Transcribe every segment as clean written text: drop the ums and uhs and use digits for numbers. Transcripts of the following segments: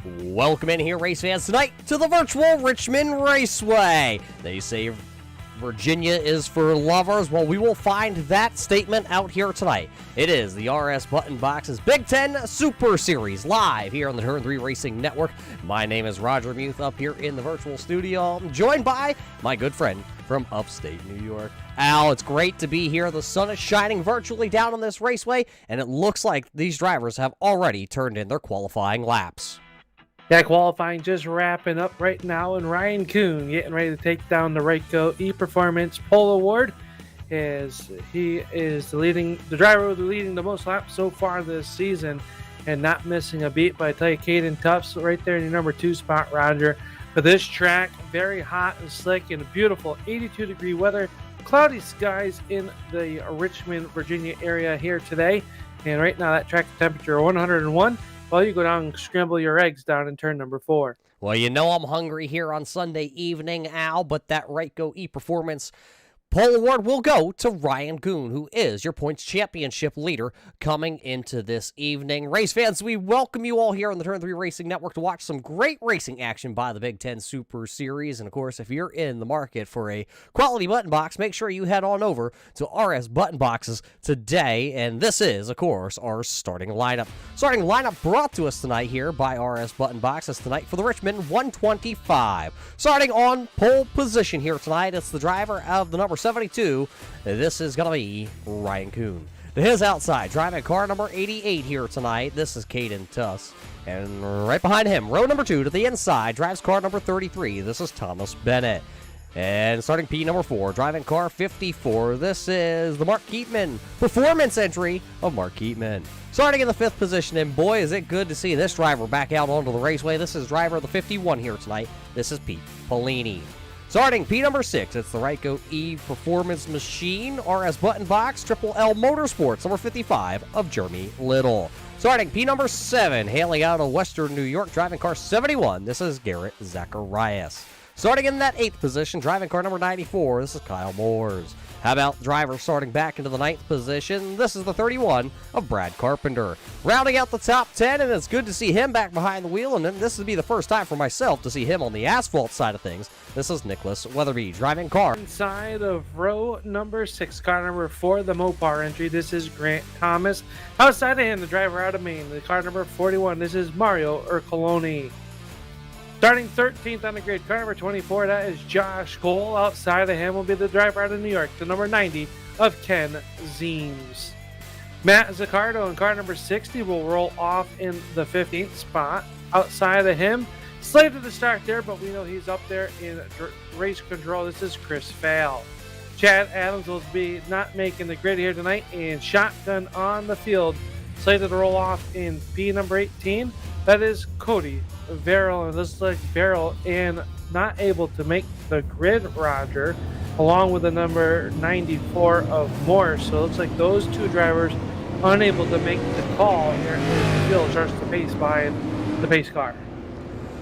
Welcome in here, race fans, tonight to the virtual Richmond Raceway. They say Virginia is for lovers. Well, we will find that statement out here tonight. It is the RS Button Box's Big Ten Super Series live here on the Turn 3 Racing Network. My name is Roger Muth up here in the virtual studio. I'm joined by my good friend from upstate New York, Al. It's great to be here. The sun is shining virtually down on this raceway, and it looks like these drivers have already turned in their qualifying laps. Yeah, qualifying just wrapping up right now, and Ryan Kuhn getting ready to take down the Ryko E-Performance Pole Award as he is the driver leading the most laps so far this season and not missing a beat. But I tell you, Caden Tufts right there in your number 2 spot, Roger. For this track, very hot and slick and beautiful 82-degree weather, cloudy skies in the Richmond, Virginia area here today. And right now that track temperature 101. Well, you go down and scramble your eggs down in turn number 4. Well, you know I'm hungry here on Sunday evening, Al, but that Ryko E-Performance Pole Award will go to Ryan Kuhn, who is your points championship leader coming into this evening. Race fans, we welcome you all here on the Turn 3 Racing Network to watch some great racing action by the Big Ten Super Series. And, of course, if you're in the market for a quality button box, make sure you head on over to RS Button Boxes today. And this is, of course, our starting lineup. Starting lineup brought to us tonight here by RS Button Boxes tonight for the Richmond 125. Starting on pole position here tonight, it's the driver of the number 72. This is going to be Ryan Kuhn. To his outside, driving car number 88 here tonight, this is Caden Tufts. And right behind him, row number 2 to the inside, drives car number 33. This is Thomas Bennett. And starting P number 4, driving car 54, this is the Mark Keatman performance entry of Mark Keatman. Starting in the 5th position, and boy, is it good to see this driver back out onto the raceway. This is driver of the 51 here tonight. This is Pete Polini. Starting P number 6, it's the Ryko E-Performance Machine, RS Button Box, Triple L Motorsports, number 55 of Jeremy Little. Starting P number 7, hailing out of Western New York, driving car 71, this is Garrett Zacharias. Starting in that 8th position, driving car number 94, this is Kyle Moores. How about driver starting back into the 9th position? This is the 31 of Brad Carpenter. Rounding out the top 10, and it's good to see him back behind the wheel, and then this would be the first time for myself to see him on the asphalt side of things. This is Nicholas Weatherby, driving car. Inside of row number 6, car number 4, the Mopar entry, this is Grant Thomas. Outside of him, the driver out of Maine, the car number 41, this is Mario Ercoloni. Starting 13th on the grid, car number 24, that is Josh Cole. Outside of him will be the driver out of New York, the number 90 of Ken Zeems. Matt Zaccardo in car number 60 will roll off in the 15th spot. Outside of him, slated to start there, but we know he's up there in race control. This is Chris Fail. Chad Adams will be not making the grid here tonight, and shotgun on the field, slated to roll off in P number 18. That is Cody Verrill, and this is like Verrill and not able to make the grid, Roger, along with the number 94 of Morse. So it looks like those two drivers unable to make the call here as the field starts to pace by the pace car.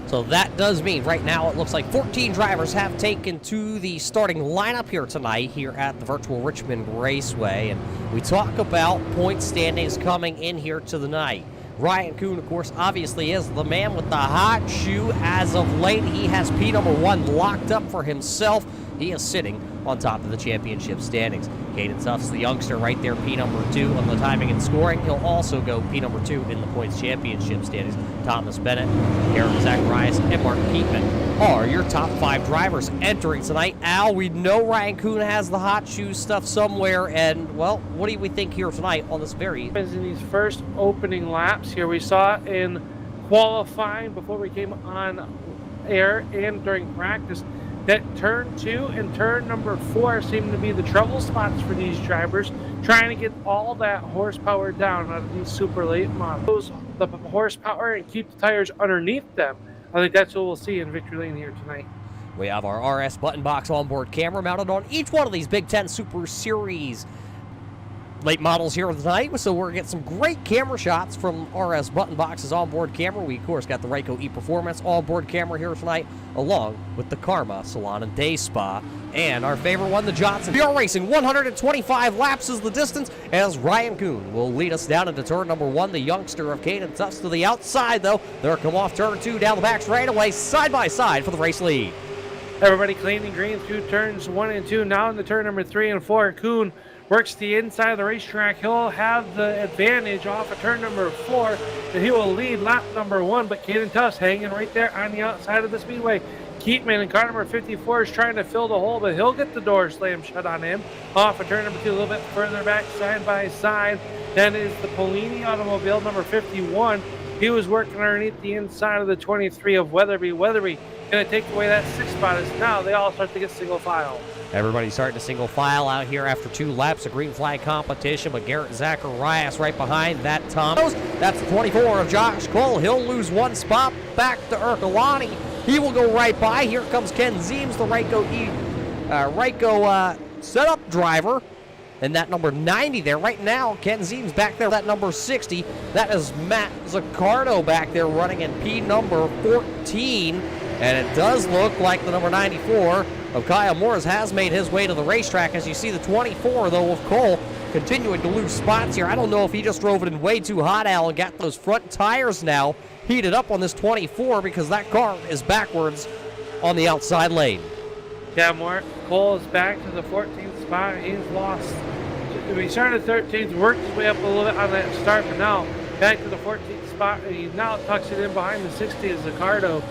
So that does mean right now it looks like 14 drivers have taken to the starting lineup here tonight here at the virtual Richmond Raceway. And we talk about point standings coming in here to the night. Ryan Kuhn, of course, obviously is the man with the hot shoe as of late. He has P number 1 locked up for himself. He is sitting on top of the championship standings. Caden Tufts, the youngster, right there, P number 2 on the timing and scoring. He'll also go P number 2 in the points championship standings. Thomas Bennett, Garrett Zacharias, and Mark Keatman are your top 5 drivers entering tonight. Al, we know Ryan Kuhn has the hot shoe stuff somewhere, and, well, what do we think here tonight on this very... In these first opening laps here, we saw in qualifying before we came on air and during practice, that turn 2 and turn number 4 seem to be the trouble spots for these drivers, trying to get all that horsepower down out of these super late models. The horsepower and keep the tires underneath them. I think that's what we'll see in victory lane here tonight. We have our RS Button Box onboard camera mounted on each one of these Big Ten Super Series late models here tonight, so we're going to get some great camera shots from RS Button Box's onboard camera. We, of course, got the Ryko E-Performance onboard camera here tonight, along with the Karma Salon and Day Spa And our favorite one, the Johnson. We are racing 125 laps is the distance as Ryan Kuhn will lead us down into turn number 1. The youngster of Caden Tufts to the outside, though. They'll come off turn 2 down the back straightaway, side by side for the race lead. Everybody clean and green through turns 1 and 2. Now into turn number 3 and 4. Kuhn works the inside of the racetrack. He'll have the advantage off of turn number 4, and he will lead lap number 1. But Caden Tufts hanging right there on the outside of the speedway. Keatman in car number 54 is trying to fill the hole, but he'll get the door slammed shut on him. Off of turn number 2, a little bit further back, side by side. Then is the Polini automobile, number 51. He was working underneath the inside of the 23 of Weatherby. Weatherby going to take away that 6th spot as now they all start to get single file. Everybody's starting to single file out here after 2 laps of green flag competition, but Garrett Zacharias right behind that Tom. That's the 24 of Josh Cole. He'll lose 1 spot back to Ercolani. He will go right by. Here comes Ken Zeems, the Ryko setup driver. And that number 90 there. Right now, Ken Zeems back there, that number 60. That is Matt Zaccardo back there running in P number 14. And it does look like the number 94 of Kyle Morris has made his way to the racetrack. As you see the 24, though, of Cole continuing to lose spots here. I don't know if he just drove it in way too hot, Al, and got those front tires now heated up on this 24 because that car is backwards on the outside lane. Yeah, Cole is back to the 14th spot. He's lost. He started 13th, worked his way up a little bit on that start, but now back to the 14th spot, and he now tucks it in behind the 60 as Zaccardo.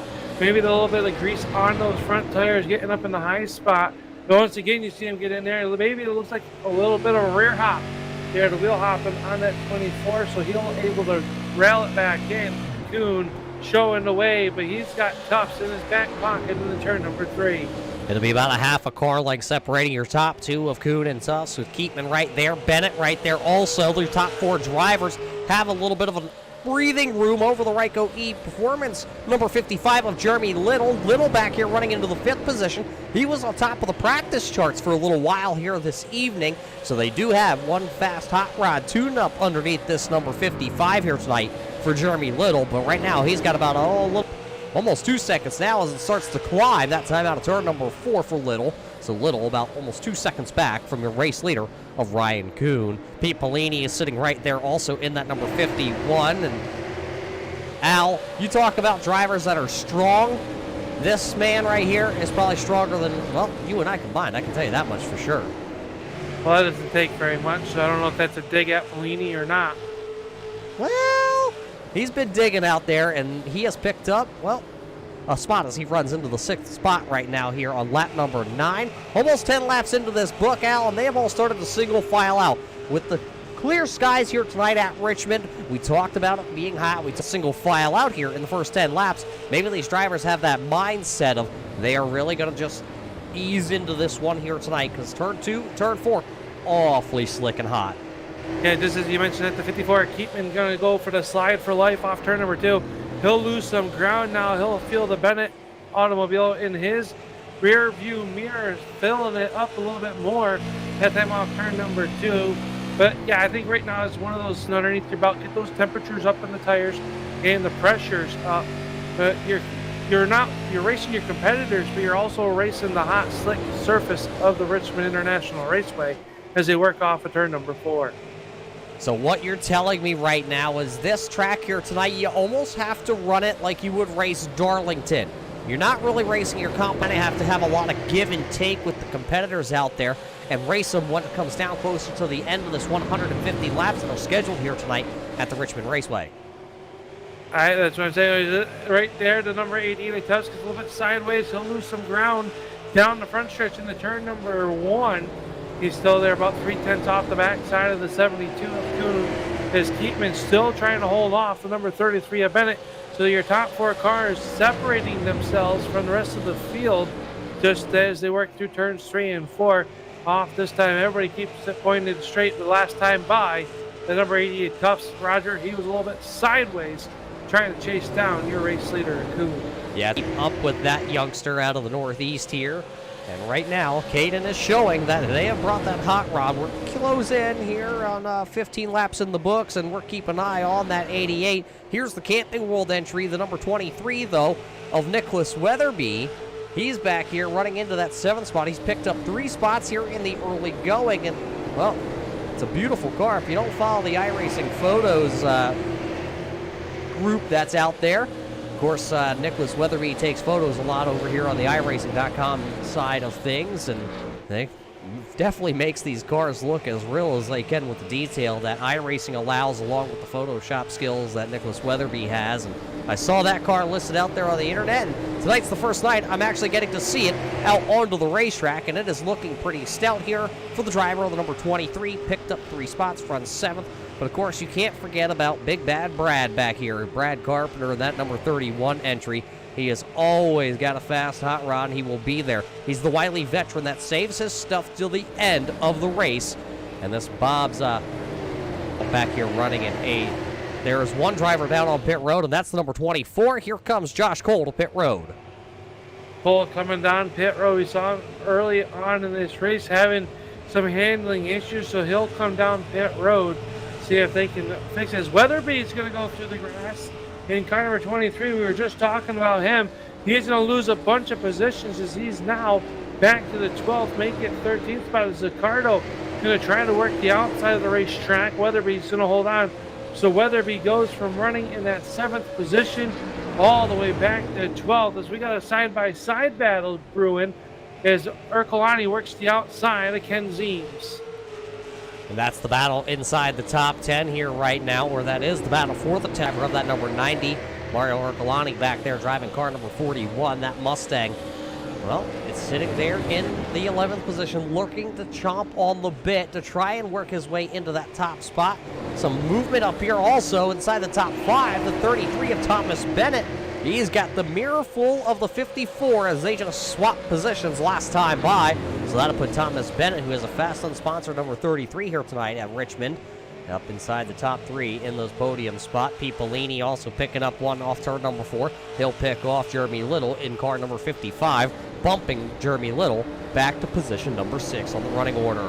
Maybe a little bit of grease on those front tires, getting up in the high spot. But once again, you see him get in there. Maybe it looks like a little bit of a rear hop there, the wheel hopping on that 24, so he'll able to rail it back in. Kuhn showing the way, but he's got Tufts in his back pocket in the turn number 3. It'll be about a half a car length separating your top 2 of Kuhn and Tufts, with Keatman right there, Bennett right there also. The top 4 drivers have a little bit of a breathing room over the Ryko E Performance. Number 55 of Jeremy Little. Little back here running into the 5th position. He was on top of the practice charts for a little while here this evening. So they do have one fast hot rod tune-up underneath this number 55 here tonight for Jeremy Little. But right now he's got about almost 2 seconds now as it starts to climb. That time out of turn number 4 for Little. So Little about almost 2 seconds back from your race leader of Ryan Kuhn. Pete Polini is sitting right there also in that number 51. And Al, you talk about drivers that are strong. This man right here is probably stronger than, well, you and I combined. I can tell you that much for sure. Well, that doesn't take very much, so I don't know if that's a dig at Polini or not. Well, he's been digging out there, and he has picked up, well, a spot as he runs into the 6th spot right now here on lap number 9. Almost 10 laps into this book, Al, and they have all started to single file out. With the clear skies here tonight at Richmond, we talked about it being hot. We single file out here in the first 10 laps. Maybe these drivers have that mindset of they are really going to just ease into this one here tonight, because turn 2, turn 4, awfully slick and hot. Yeah, just as you mentioned at the 54, Keatman going to go for the slide for life off turn number 2. He'll lose some ground now. He'll feel the Bennett automobile in his rear view mirror, filling it up a little bit more. That time off turn number 2. But yeah, I think right now it's one of those underneath your belt. Get those temperatures up in the tires and the pressures up. But you're racing your competitors, but you're also racing the hot, slick surface of the Richmond International Raceway as they work off of turn number 4. So what you're telling me right now is this track here tonight, you almost have to run it like you would race Darlington. You're not really racing your comp, and you have to have a lot of give and take with the competitors out there and race them when it comes down closer to the end of this 150 laps that are scheduled here tonight at the Richmond Raceway. All right, that's what I'm saying. Right there, the number 18, Tufts gets a little bit sideways. He'll lose some ground down the front stretch in the turn number 1. He's still there about 3/10 off the back side of the 72 of Kuhn. As Keatman still trying to hold off the number 33 of Bennett. So your top 4 cars separating themselves from the rest of the field just as they work through turns 3 and 4. Off this time, everybody keeps it pointed straight. The last time by, the number 88 Tufts, Roger, he was a little bit sideways trying to chase down your race leader, Kuhn. Yeah, up with that youngster out of the Northeast here. And right now, Caden is showing that they have brought that hot rod. We're close in here on 15 laps in the books, and we're keeping an eye on that 88. Here's the Camping World entry, the number 23, though, of Nicholas Weatherby. He's back here running into that 7th spot. He's picked up 3 spots here in the early going, and, well, it's a beautiful car. If you don't follow the iRacing Photos group that's out there, of course, Nicholas Weatherby takes photos a lot over here on the iRacing.com side of things, and they definitely makes these cars look as real as they can with the detail that iRacing allows, along with the Photoshop skills that Nicholas Weatherby has. And I saw that car listed out there on the internet, and tonight's the first night I'm actually getting to see it out onto the racetrack, and it is looking pretty stout here for the driver of the number 23. Picked up 3 spots, runs 7th. But of course, you can't forget about Big Bad Brad back here, Brad Carpenter, that number 31 entry. He has always got a fast hot rod, and he will be there. He's the wily veteran that saves his stuff till the end of the race. And this Bob's back here running in 8th. There is one driver down on pit road, and that's the number 24. Here comes Josh Cole to pit road. Cole coming down pit road. We saw him early on in this race having some handling issues, so he'll come down pit road, see if they can fix his. Weatherby's going to go through the grass. In car number 23, we were just talking about him. He's going to lose a bunch of positions as he's now back to the 12th, make it 13th spot. Zaccardo going to try to work the outside of the racetrack. Weatherby's going to hold on. So Weatherby goes from running in that 7th position all the way back to 12th as we got a side-by-side battle brewing as Ercolani works the outside of Ken Zeems. And that's the battle inside the top 10 here right now, where that is the battle for the tapper of that number 90. Mario Ercolani back there driving car number 41, that Mustang. Well, it's sitting there in the 11th position, looking to chomp on the bit to try and work his way into that top spot. Some movement up here also inside the top 5, the 33 of Thomas Bennett. He's got the mirror full of the 54 as they just swapped positions last time by. So that'll put Thomas Bennett, who is a fast unsponsored number 33 here tonight at Richmond, up inside the top 3 in those podium spot. Pete Bellini also picking up one off turn number 4. He'll pick off Jeremy Little in car number 55, bumping Jeremy Little back to position number 6 on the running order.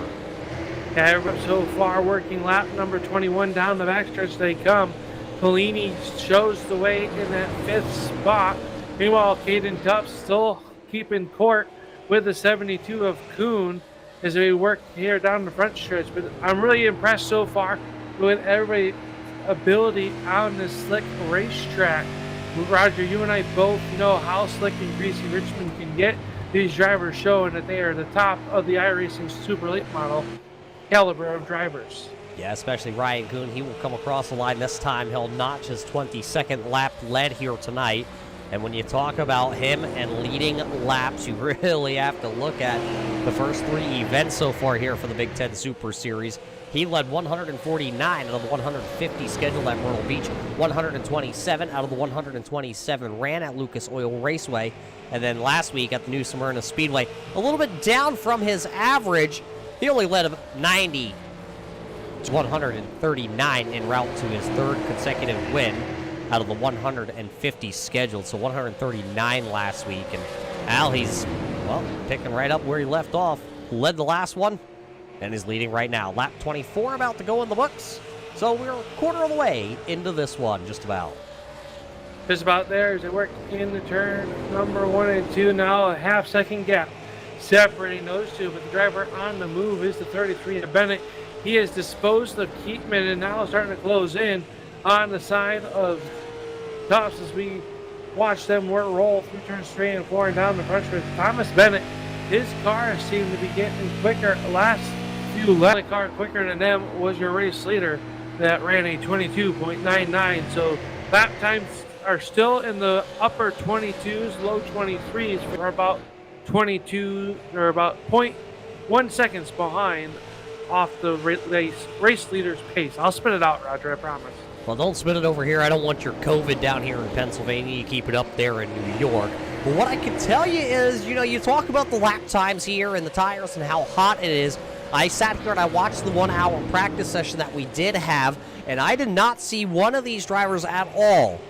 Yeah, so far working lap number 21 down the backstretch they come. Bellini shows the way in that 5th spot. Meanwhile, Caden Tubbs still keeping court with the 72 of Kuhn as we work here down the front stretch. But I'm really impressed so far with everybody's ability on this slick racetrack. Roger, you and I both know how slick and greasy Richmond can get. These drivers showing that they are the top of the iRacing Super Late Model caliber of drivers. Yeah, especially Ryan Kuhn. He will come across the line this time. He'll notch his 22nd lap lead here tonight. And when you talk about him and leading laps, you really have to look at the first 3 events so far here for the Big Ten Super Series. He led 149 out of the 150 scheduled at Myrtle Beach. 127 out of the 127 ran at Lucas Oil Raceway. And then last week at the New Smyrna Speedway, a little bit down from his average. He only led 90 to 139 en route to his 3rd consecutive win out of the 150 scheduled. So 139 last week. And Al, he's, well, picking right up where he left off. Led the last one and is leading right now. Lap 24 about to go in the books. So we're a quarter of the way into this one, just about. Just about there as they work in the turn number 1 and 2. Now a half-second gap separating those two. But the driver on the move is the 33 of Bennett. He has disposed of Keatman and now starting to close in on the side of Tufts as we watch them roll through turns 3 and 4 and down the front stretch. Thomas Bennett, his car seemed to be getting quicker. Last few laps, the car quicker than them was your race leader that ran a 22.99. So lap times are still in the upper 22s, low 23s for about 22 or about 0.1 seconds behind off the race leader's pace. I'll spit it out, Roger, I promise. Well, don't spit it over here. I don't want your COVID down here in Pennsylvania. You keep it up there in New York. But what I can tell you is, you talk about the lap times here and the tires and how hot it is. I sat here and I watched the 1-hour practice session that we did have, and I did not see one of these drivers at all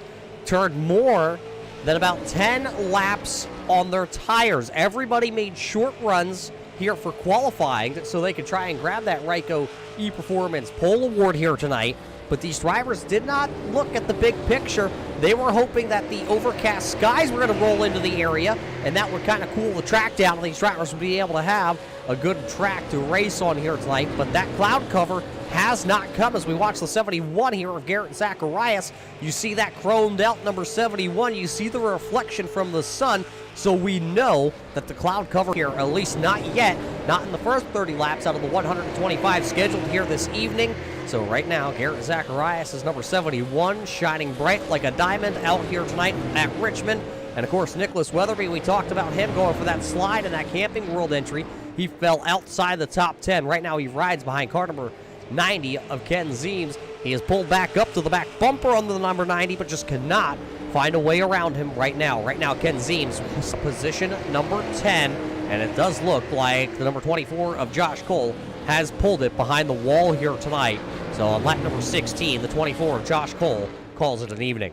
turn more than about 10 laps on their tires. Everybody made short runs here for qualifying so they could try and grab that Ryko ePerformance pole award here tonight. but these drivers did not look at the big picture. They were hoping that the overcast skies were going to roll into the area, and that would kind of cool the track down, and these drivers would be able to have a good track to race on here tonight. But that cloud cover has not come. As we watch the 71 here of Garrett Zacharias, you see that chromed out number 71. You see the reflection from the sun, so we know that the cloud cover here, at least not yet, not in the first 30 laps out of the 125 scheduled here this evening. So right now, Garrett Zacharias is number 71, shining bright like a diamond out here tonight at Richmond. And of course, Nicholas Weatherby, we talked about him going for that slide in that Camping World entry. He fell outside the top 10. Right now, he rides behind car number 90 of Ken Zeems. He has pulled back up to the back bumper under the number 90, but just cannot find a way around him right now. Right now, Ken Zeems was position number 10, and it does look like the number 24 of Josh Cole has pulled it behind the wall here tonight. So on lap number 16, the 24 of Josh Cole calls it an evening.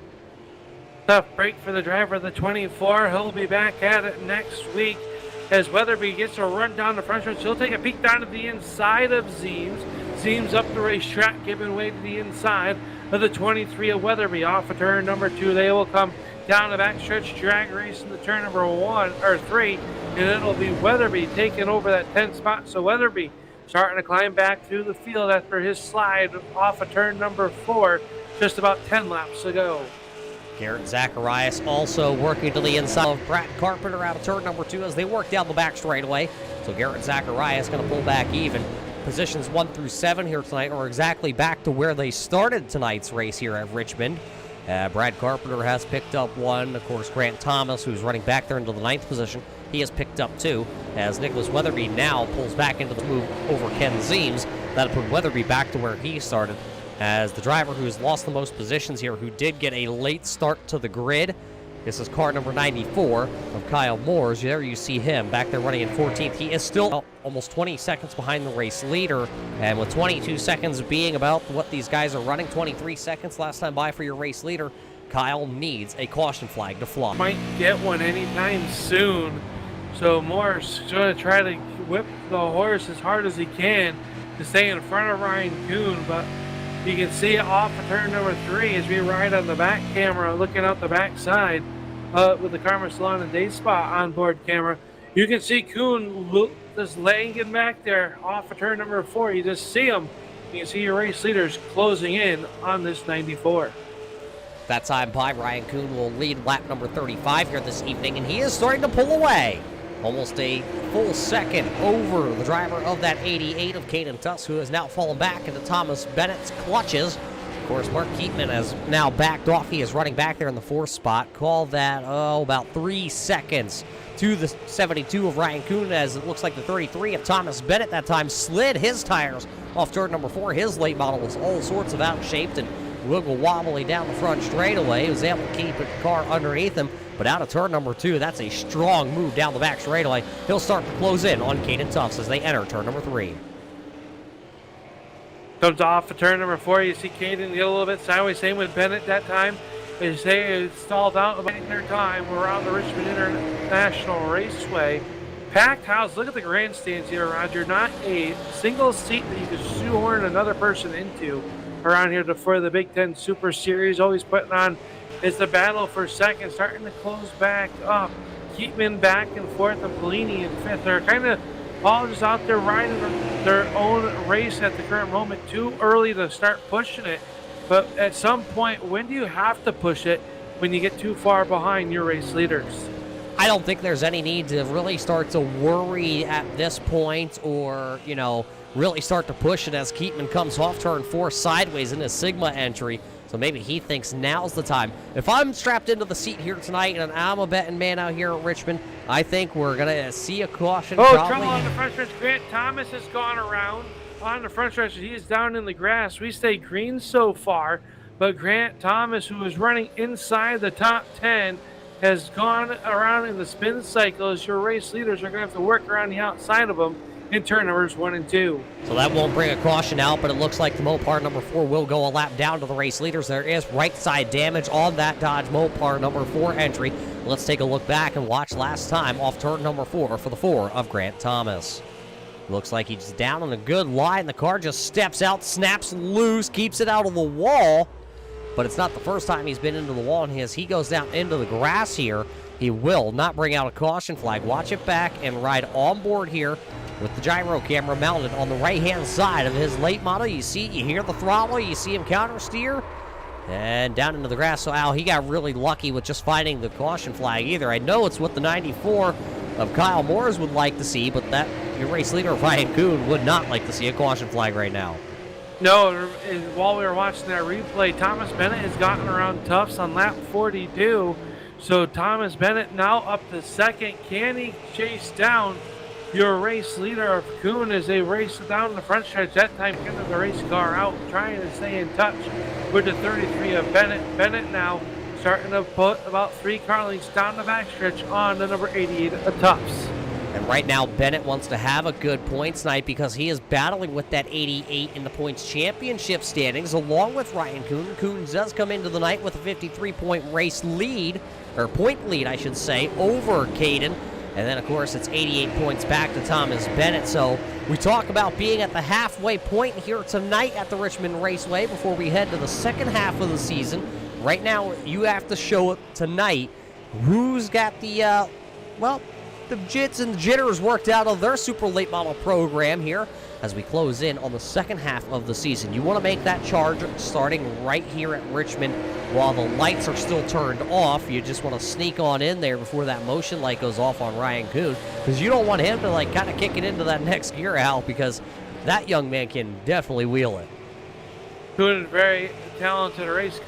Tough break for the driver of the 24. He'll be back at it next week as Weatherby gets a run down the front stretch. He'll take a peek down to the inside of Zeems. Zeems up the racetrack, giving way to the inside of the 23 of Weatherby. Off of turn number 2, they will come down the backstretch, drag race in the turn number 1 or 3, and it'll be Weatherby taking over that 10th spot. So Weatherby starting to climb back through the field after his slide off of turn number 4, just about 10 laps ago. Garrett Zacharias also working to the inside of Brad Carpenter out of turn number 2 as they work down the back straightaway. So Garrett Zacharias going to pull back even. Positions 1 through 7 here tonight are exactly back to where they started tonight's race here at Richmond. Brad Carpenter has picked up 1. Of course, Grant Thomas, who's running back there into the 9th position, he has picked up 2. As Nicholas Weatherby now pulls back into the move over Ken Zeems. That'll put Weatherby back to where he started. As the driver who has lost the most positions here, who did get a late start to the grid, this is car number 94 of Kyle Moores. There you see him back there running in 14th. He is still almost 20 seconds behind the race leader, and with 22 seconds being about what these guys are running, 23 seconds last time by for your race leader, Kyle needs a caution flag to fly. Might get one anytime soon, so Moores is going to try to whip the horse as hard as he can to stay in front of Ryan Kuhn, but you can see it off of turn number 3 as we ride on the back camera, looking out the back side with the Karma Salon and Day Spa onboard camera. You can see Kuhn just laying in back there off of turn number 4. You just see him. You can see your race leaders closing in on this 94. That time by, Ryan Kuhn will lead lap number 35 here this evening, and he is starting to pull away. Almost a full second over the driver of that 88 of Caden Tuss, who has now fallen back into Thomas Bennett's clutches. Of course, Mark Keatman has now backed off. He is running back there in the 4th spot. Call that, about 3 seconds to the 72 of Ryan Kuhn, as it looks like the 33 of Thomas Bennett that time slid his tires off turn number 4. His late model was all sorts of out-shaped and wiggle wobbly down the front straightaway. He was able to keep the car underneath him. But out of turn number 2, that's a strong move down the back straightaway. He'll start to close in on Caden Tufts as they enter turn number 3. Comes off of turn number 4. You see Caden get a little bit sideways. Same with Bennett that time. They say it stalled out about their time around the Richmond International Raceway. Packed house. Look at the grandstands here, Roger. Not a single seat that you could shoehorn another person into around here for the Big Ten Super Series. Always putting on. It's the battle for second, starting to close back up. Keatman back and forth, and Bellini in 5th. They're kind of all just out there riding their own race at the current moment. Too early to start pushing it. But at some point, when do you have to push it? When you get too far behind your race leaders? I don't think there's any need to really start to worry at this point, or, really start to push it as Keatman comes off turn 4 sideways in his Sigma entry. So maybe he thinks now's the time. If I'm strapped into the seat here tonight and I'm a betting man out here at Richmond, I think we're going to see a caution. Trouble on the front stretch. Grant Thomas has gone around on the front stretch. He is down in the grass. We stay green so far, but Grant Thomas, who is running inside the top 10, has gone around in the spin cycle as your race leaders are going to have to work around the outside of him in turn numbers 1 and 2. So that won't bring a caution out, but it looks like the Mopar number 4 will go a lap down to the race leaders. There is right side damage on that Dodge Mopar number 4 entry. Let's take a look back and watch last time off turn number 4 for the 4 of Grant Thomas. Looks like he's down on a good line. The car just steps out, snaps loose, keeps it out of the wall. But it's not the first time he's been into the wall, and as he goes down into the grass here, he will not bring out a caution flag. Watch it back and ride on board here with the gyro camera mounted on the right-hand side of his late model. You hear the throttle, you see him counter steer, and down into the grass. So, Al, he got really lucky with just finding the caution flag either. I know it's what the 94 of Kyle Moores would like to see, but that your race leader, Ryan Kuhn, would not like to see a caution flag right now. No, while we were watching that replay, Thomas Bennett has gotten around Tufts on lap 42. So Thomas Bennett now up to second. Can he chase down your race leader of Kuhn as they race down the front stretch? That time getting the race car out, trying to stay in touch with the 33 of Bennett. Bennett now starting to put about 3 car lengths down the backstretch on the number 88 of Tufts. And right now, Bennett wants to have a good points night because he is battling with that 88 in the points championship standings, along with Ryan Kuhn. Kuhn does come into the night with a 53-point race lead, or point lead, I should say, over Caden. And then, of course, it's 88 points back to Thomas Bennett. So we talk about being at the halfway point here tonight at the Richmond Raceway before we head to the second half of the season. Right now, you have to show it tonight who's got the, the jits and jitters worked out of their super late model program here as we close in on the second half of the season. You want to make that charge starting right here at Richmond while the lights are still turned off. You just want to sneak on in there before that motion light goes off on Ryan Kuhn, because you don't want him to kind of kick it into that next gear, Al, because that young man can definitely wheel it. Kuhn is very talented race.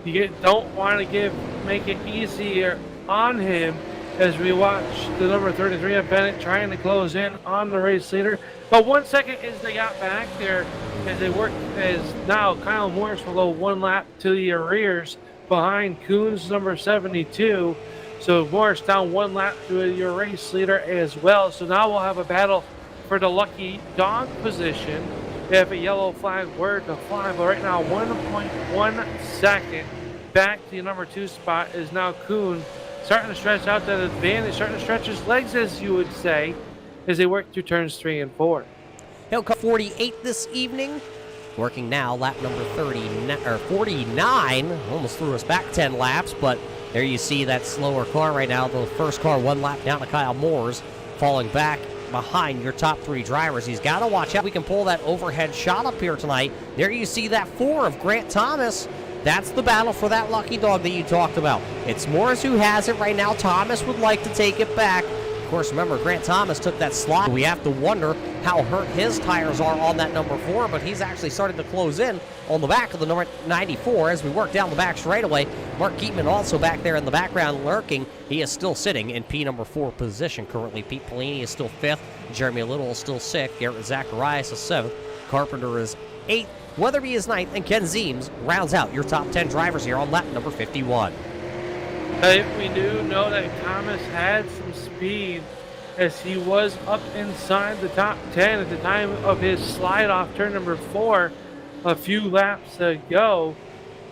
You don't want to make it easier on him as we watch the number 33 of Bennett trying to close in on the race leader. But 1 second as they got back there, as they worked, as now Kyle Morris will go 1 lap to the arrears behind Kuhn's number 72. So Morris down 1 lap to your race leader as well. So now we'll have a battle for the lucky dog position if a yellow flag were to fly. But right now, 1.1 second back to the number 2 spot is now Kuhn, starting to stretch out that advantage, starting to stretch his legs, as you would say, as they work through turns 3 and 4. He'll cut 48 this evening, working now lap number 49. Almost threw us back 10 laps, but there you see that slower car right now. The first car 1 lap down to Kyle Moores, falling back behind your top 3 drivers. He's got to watch out. We can pull that overhead shot up here tonight. There you see that 4 of Grant Thomas. That's the battle for that lucky dog that you talked about. It's Morris who has it right now. Thomas would like to take it back. Of course, remember, Grant Thomas took that slot. We have to wonder how hurt his tires are on that number 4, but he's actually starting to close in on the back of the number 94 as we work down the back straightaway. Mark Keatman also back there in the background lurking. He is still sitting in P number 4 position currently. Pete Pellini is still 5th. Jeremy Little is still 6th. Garrett Zacharias is 7th. Carpenter is 8th. Weatherby is 9th, and Ken Zeems rounds out your top 10 drivers here on lap number 51. We do know that Thomas had some speed as he was up inside the top 10 at the time of his slide off turn number 4 a few laps ago.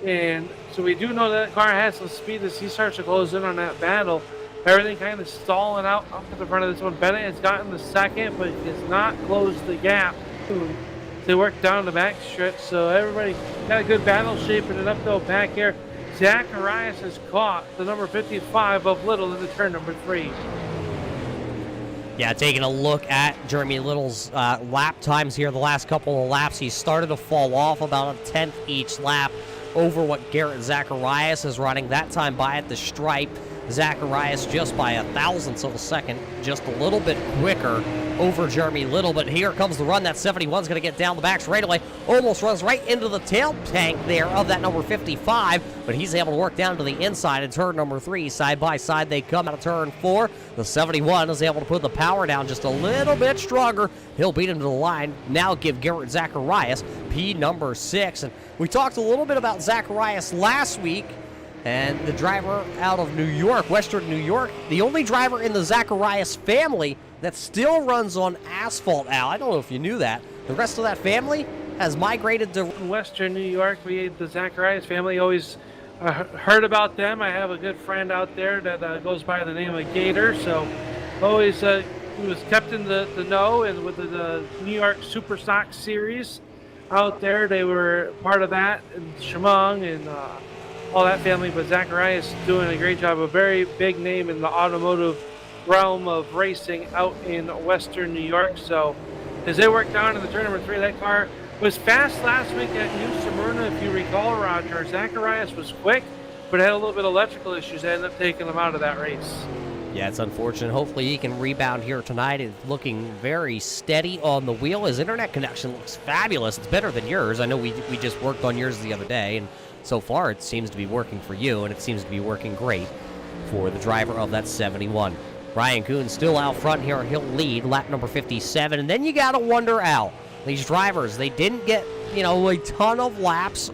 And so we do know that car has some speed as he starts to close in on that battle. Everything kind of stalling out up to the front of this one. Bennett has gotten the second, but has not closed the gap. They work down the back stretch, so everybody got a good battle shaping it up though back here. Zacharias has caught the number 55 of Little into turn number 3. Yeah, taking a look at Jeremy Little's lap times here, the last couple of laps, he started to fall off about a 10th each lap over what Garrett Zacharias is running. That time by at the stripe, Zacharias just by 1,000ths of a second, just a little bit quicker over Jeremy Little. But here comes the run. That 71's going to get down the back straightaway. Almost runs right into the tail tank there of that number 55. But he's able to work down to the inside in turn number 3. Side by side, they come out of turn 4. The 71 is able to put the power down just a little bit stronger. He'll beat him to the line. Now give Garrett Zacharias P number 6. And we talked a little bit about Zacharias last week. And the driver out of New York, Western New York, the only driver in the Zacharias family that still runs on asphalt, Al. I don't know if you knew that. The rest of that family has migrated to Western New York. The Zacharias family always heard about them. I have a good friend out there that goes by the name of Gator, so always was kept in the know, and with the New York Super Stock Series out there, they were part of that, and Shimong and all that family. But Zacharias doing a great job, a very big name in the automotive realm of racing out in Western New York. So as they worked down in the turn number 3, that car was fast last week at New Smyrna, if you recall, Roger. Zacharias was quick, but had a little bit of electrical issues that ended up taking him out of that race. Yeah, it's unfortunate. Hopefully he can rebound here tonight. It's looking very steady on the wheel. His internet connection looks fabulous. It's better than yours. I know we just worked on yours the other day, and so far it seems to be working for you, and it seems to be working great for the driver of that 71. Ryan Kuhn still out front here. He'll lead lap number 57, and then you got to wonder, Al, these drivers, they didn't get, a ton of laps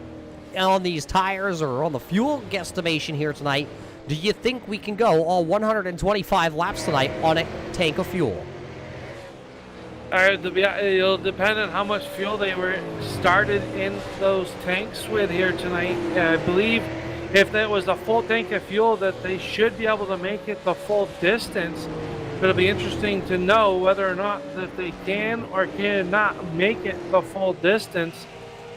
on these tires or on the fuel guesstimation here tonight. Do you think we can go all 125 laps tonight on a tank of fuel? It'll depend on how much fuel they were started in those tanks with here tonight. I believe if that was a full tank of fuel, that they should be able to make it the full distance. But it'll be interesting to know whether or not that they can or cannot make it the full distance.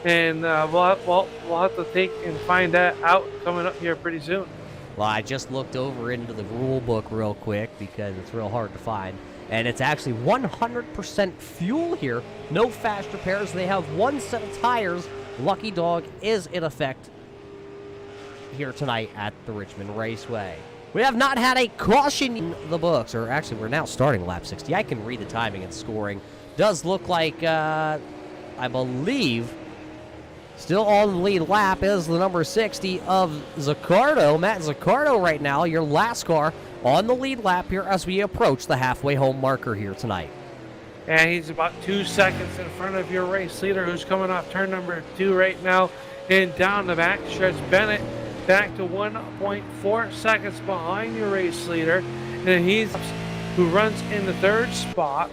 And we'll have to take and find that out coming up here pretty soon. Well, I just looked over into the rule book real quick because it's real hard to find. And it's actually 100% fuel here. No fast repairs. They have one set of tires. Lucky Dog is in effect here tonight at the Richmond Raceway. We have not had a caution in the books. Or actually, we're now starting lap 60. I can read the timing and scoring. Does look like, I believe, still on the lead lap is the number 60 of Zaccardo. Matt Zaccardo right now, your last car on the lead lap here as we approach the halfway home marker here tonight. And he's about 2 seconds in front of your race leader, who's coming off turn number 2 right now. And down the back stretch, Bennett back to 1.4 seconds behind your race leader. And he's who runs in the 3rd spot.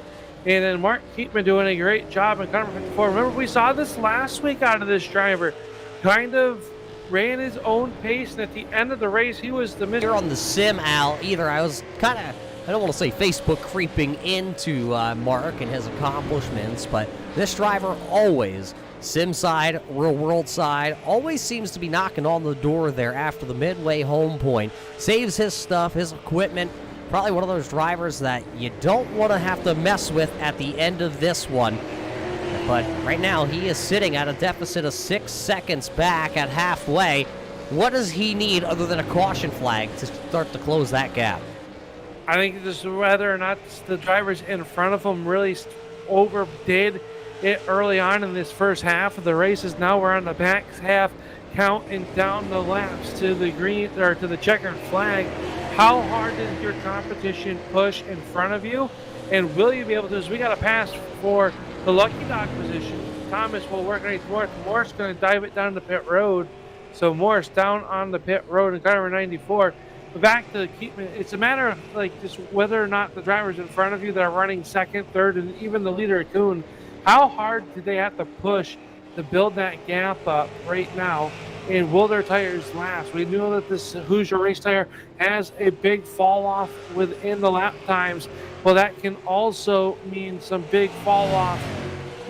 And then Mark Keatman doing a great job in car number 54. Remember, we saw this last week out of this driver. Kind of ran his own pace, and at the end of the race, he was the Here on the sim, Al, either I was kind of, I don't want to say Facebook creeping into Mark and his accomplishments, but this driver always, sim side, real world side, always seems to be knocking on the door there after the midway home point. Saves his stuff, his equipment. Probably one of those drivers that you don't want to have to mess with at the end of this one. But right now, he is sitting at a deficit of 6 seconds back at halfway. What does he need other than a caution flag to start to close that gap? I think this is whether or not the drivers in front of him really overdid it early on in this first half of the races. Now we're on the back half, counting down the laps to the green or to the checkered flag. How hard does your competition push in front of you? And will you be able to? As we got a pass for the Lucky Dog position. Thomas will work underneath Morris. Morris going to dive it down the pit road. So Morris down on the pit road in car number 94. But back to Keatman, it's a matter of just whether or not the drivers in front of you that are running second, third, and even the leader Kuhn, how hard do they have to push to build that gap up right now? And will their tires last? We know that this Hoosier race tire has a big fall off within the lap times. Well, that can also mean some big fall off,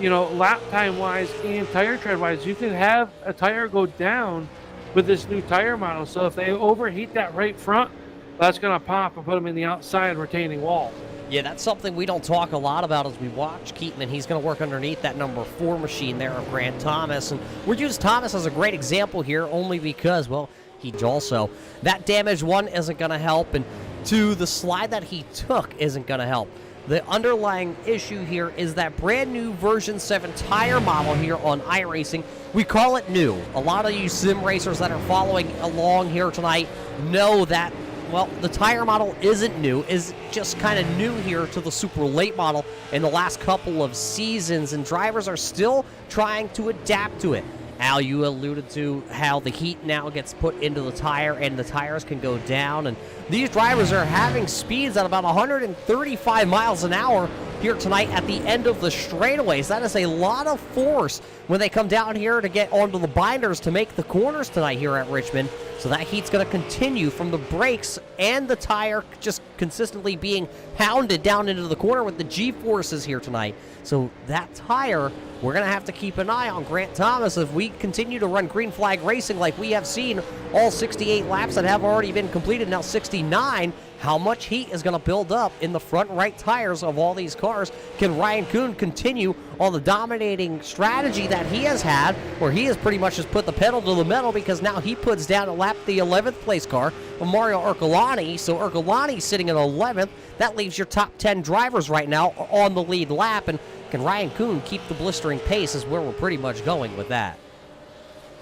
lap time wise and tire tread wise. You can have a tire go down with this new tire model. So if they overheat that right front, that's going to pop and put them in the outside retaining wall. Yeah, that's something we don't talk a lot about as we watch Keatman. He's going to work underneath that number 4 machine there of Grant Thomas. And we're using Thomas as a great example here only because, well, he also, that damaged one isn't going to help. And 2, the slide that he took isn't going to help. The underlying issue here is that brand new version 7 tire model here on iRacing. We call it new. A lot of you sim racers that are following along here tonight know that, well, the tire model isn't new, is just kind of new here to the super late model in the last couple of seasons, and drivers are still trying to adapt to it. Al, you alluded to how the heat now gets put into the tire and the tires can go down, and these drivers are having speeds at about 135 miles an hour here tonight at the end of the straightaways. That is a lot of force when they come down here to get onto the binders to make the corners tonight here at Richmond. So that heat's going to continue from the brakes and the tire just consistently being pounded down into the corner with the G-forces here tonight. So that tire, we're going to have to keep an eye on Grant Thomas if we continue to run green flag racing like we have seen all 68 laps that have already been completed, now 69. How much heat is going to build up in the front right tires of all these cars? Can Ryan Kuhn continue on the dominating strategy that he has had, where he has pretty much just put the pedal to the metal, because now he puts down a lap the 11th place car of Mario Ercolani. So Ercolani sitting in 11th. That leaves your top 10 drivers right now on the lead lap. And can Ryan Kuhn keep the blistering pace is where we're pretty much going with that.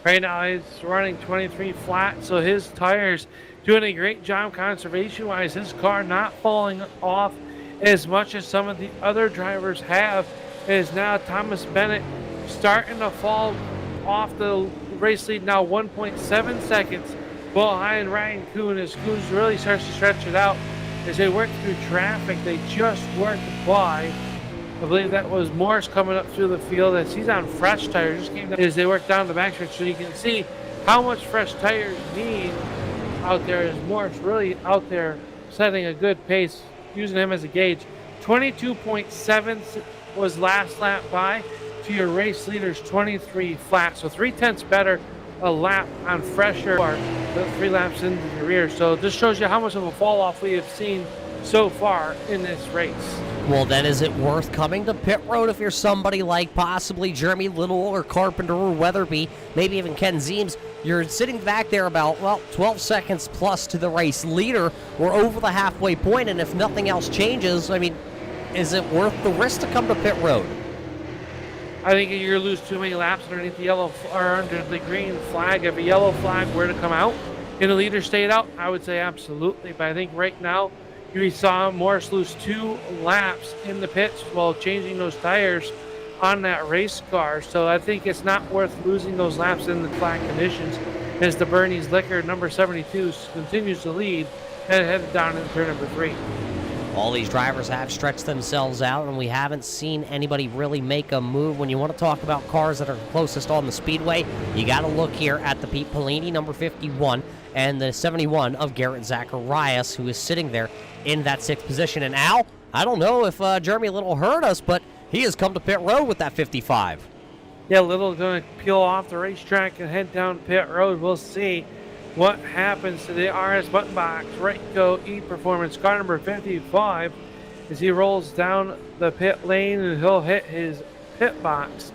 Right now he's running 23 flat, so his tires doing a great job conservation-wise. His car not falling off as much as some of the other drivers have. Is now Thomas Bennett starting to fall off the race lead, now 1.7 seconds behind Ryan Kuhn, as Kuhn really starts to stretch it out as they work through traffic. They just worked by, I believe that was Morris coming up through the field as he's on fresh tires. Just came down as they work down the backstretch, so you can see how much fresh tires need out there, as Morris really out there setting a good pace, using him as a gauge. 22.7 was last lap by to your race leader's 23 flat, so 3/10 better a lap on fresher, or 3 laps into the rear. So this shows you how much of a fall off we have seen so far in this race. Well, then is it worth coming to pit road if you're somebody like possibly Jeremy Little or Carpenter or Weatherby, maybe even Ken Zeems? You're sitting back there about, 12 seconds plus to the race leader. We're over the halfway point, and if nothing else changes, I mean, is it worth the risk to come to pit road? I think you're going to lose too many laps underneath the yellow or under the green flag. If a yellow flag were to come out and the leader stayed out, I would say absolutely. But I think right now we saw Morris lose 2 laps in the pits while changing those tires on that race car. So I think it's not worth losing those laps in the flat conditions, as the Bernie's Liquor number 72 continues to lead and headed down into turn number 3. All these drivers have stretched themselves out, and we haven't seen anybody really make a move. When you want to talk about cars that are closest on the speedway, you got to look here at the Pete Polini, number 51, and the 71 of Garrett Zacharias, who is sitting there in that 6th position. And Al, I don't know if Jeremy Little heard us, but he has come to pit road with that 55. Yeah, Little's going to peel off the racetrack and head down pit road. We'll see what happens to the RS button box. Rightco E-Performance car number 55 as he rolls down the pit lane, and he'll hit his pit box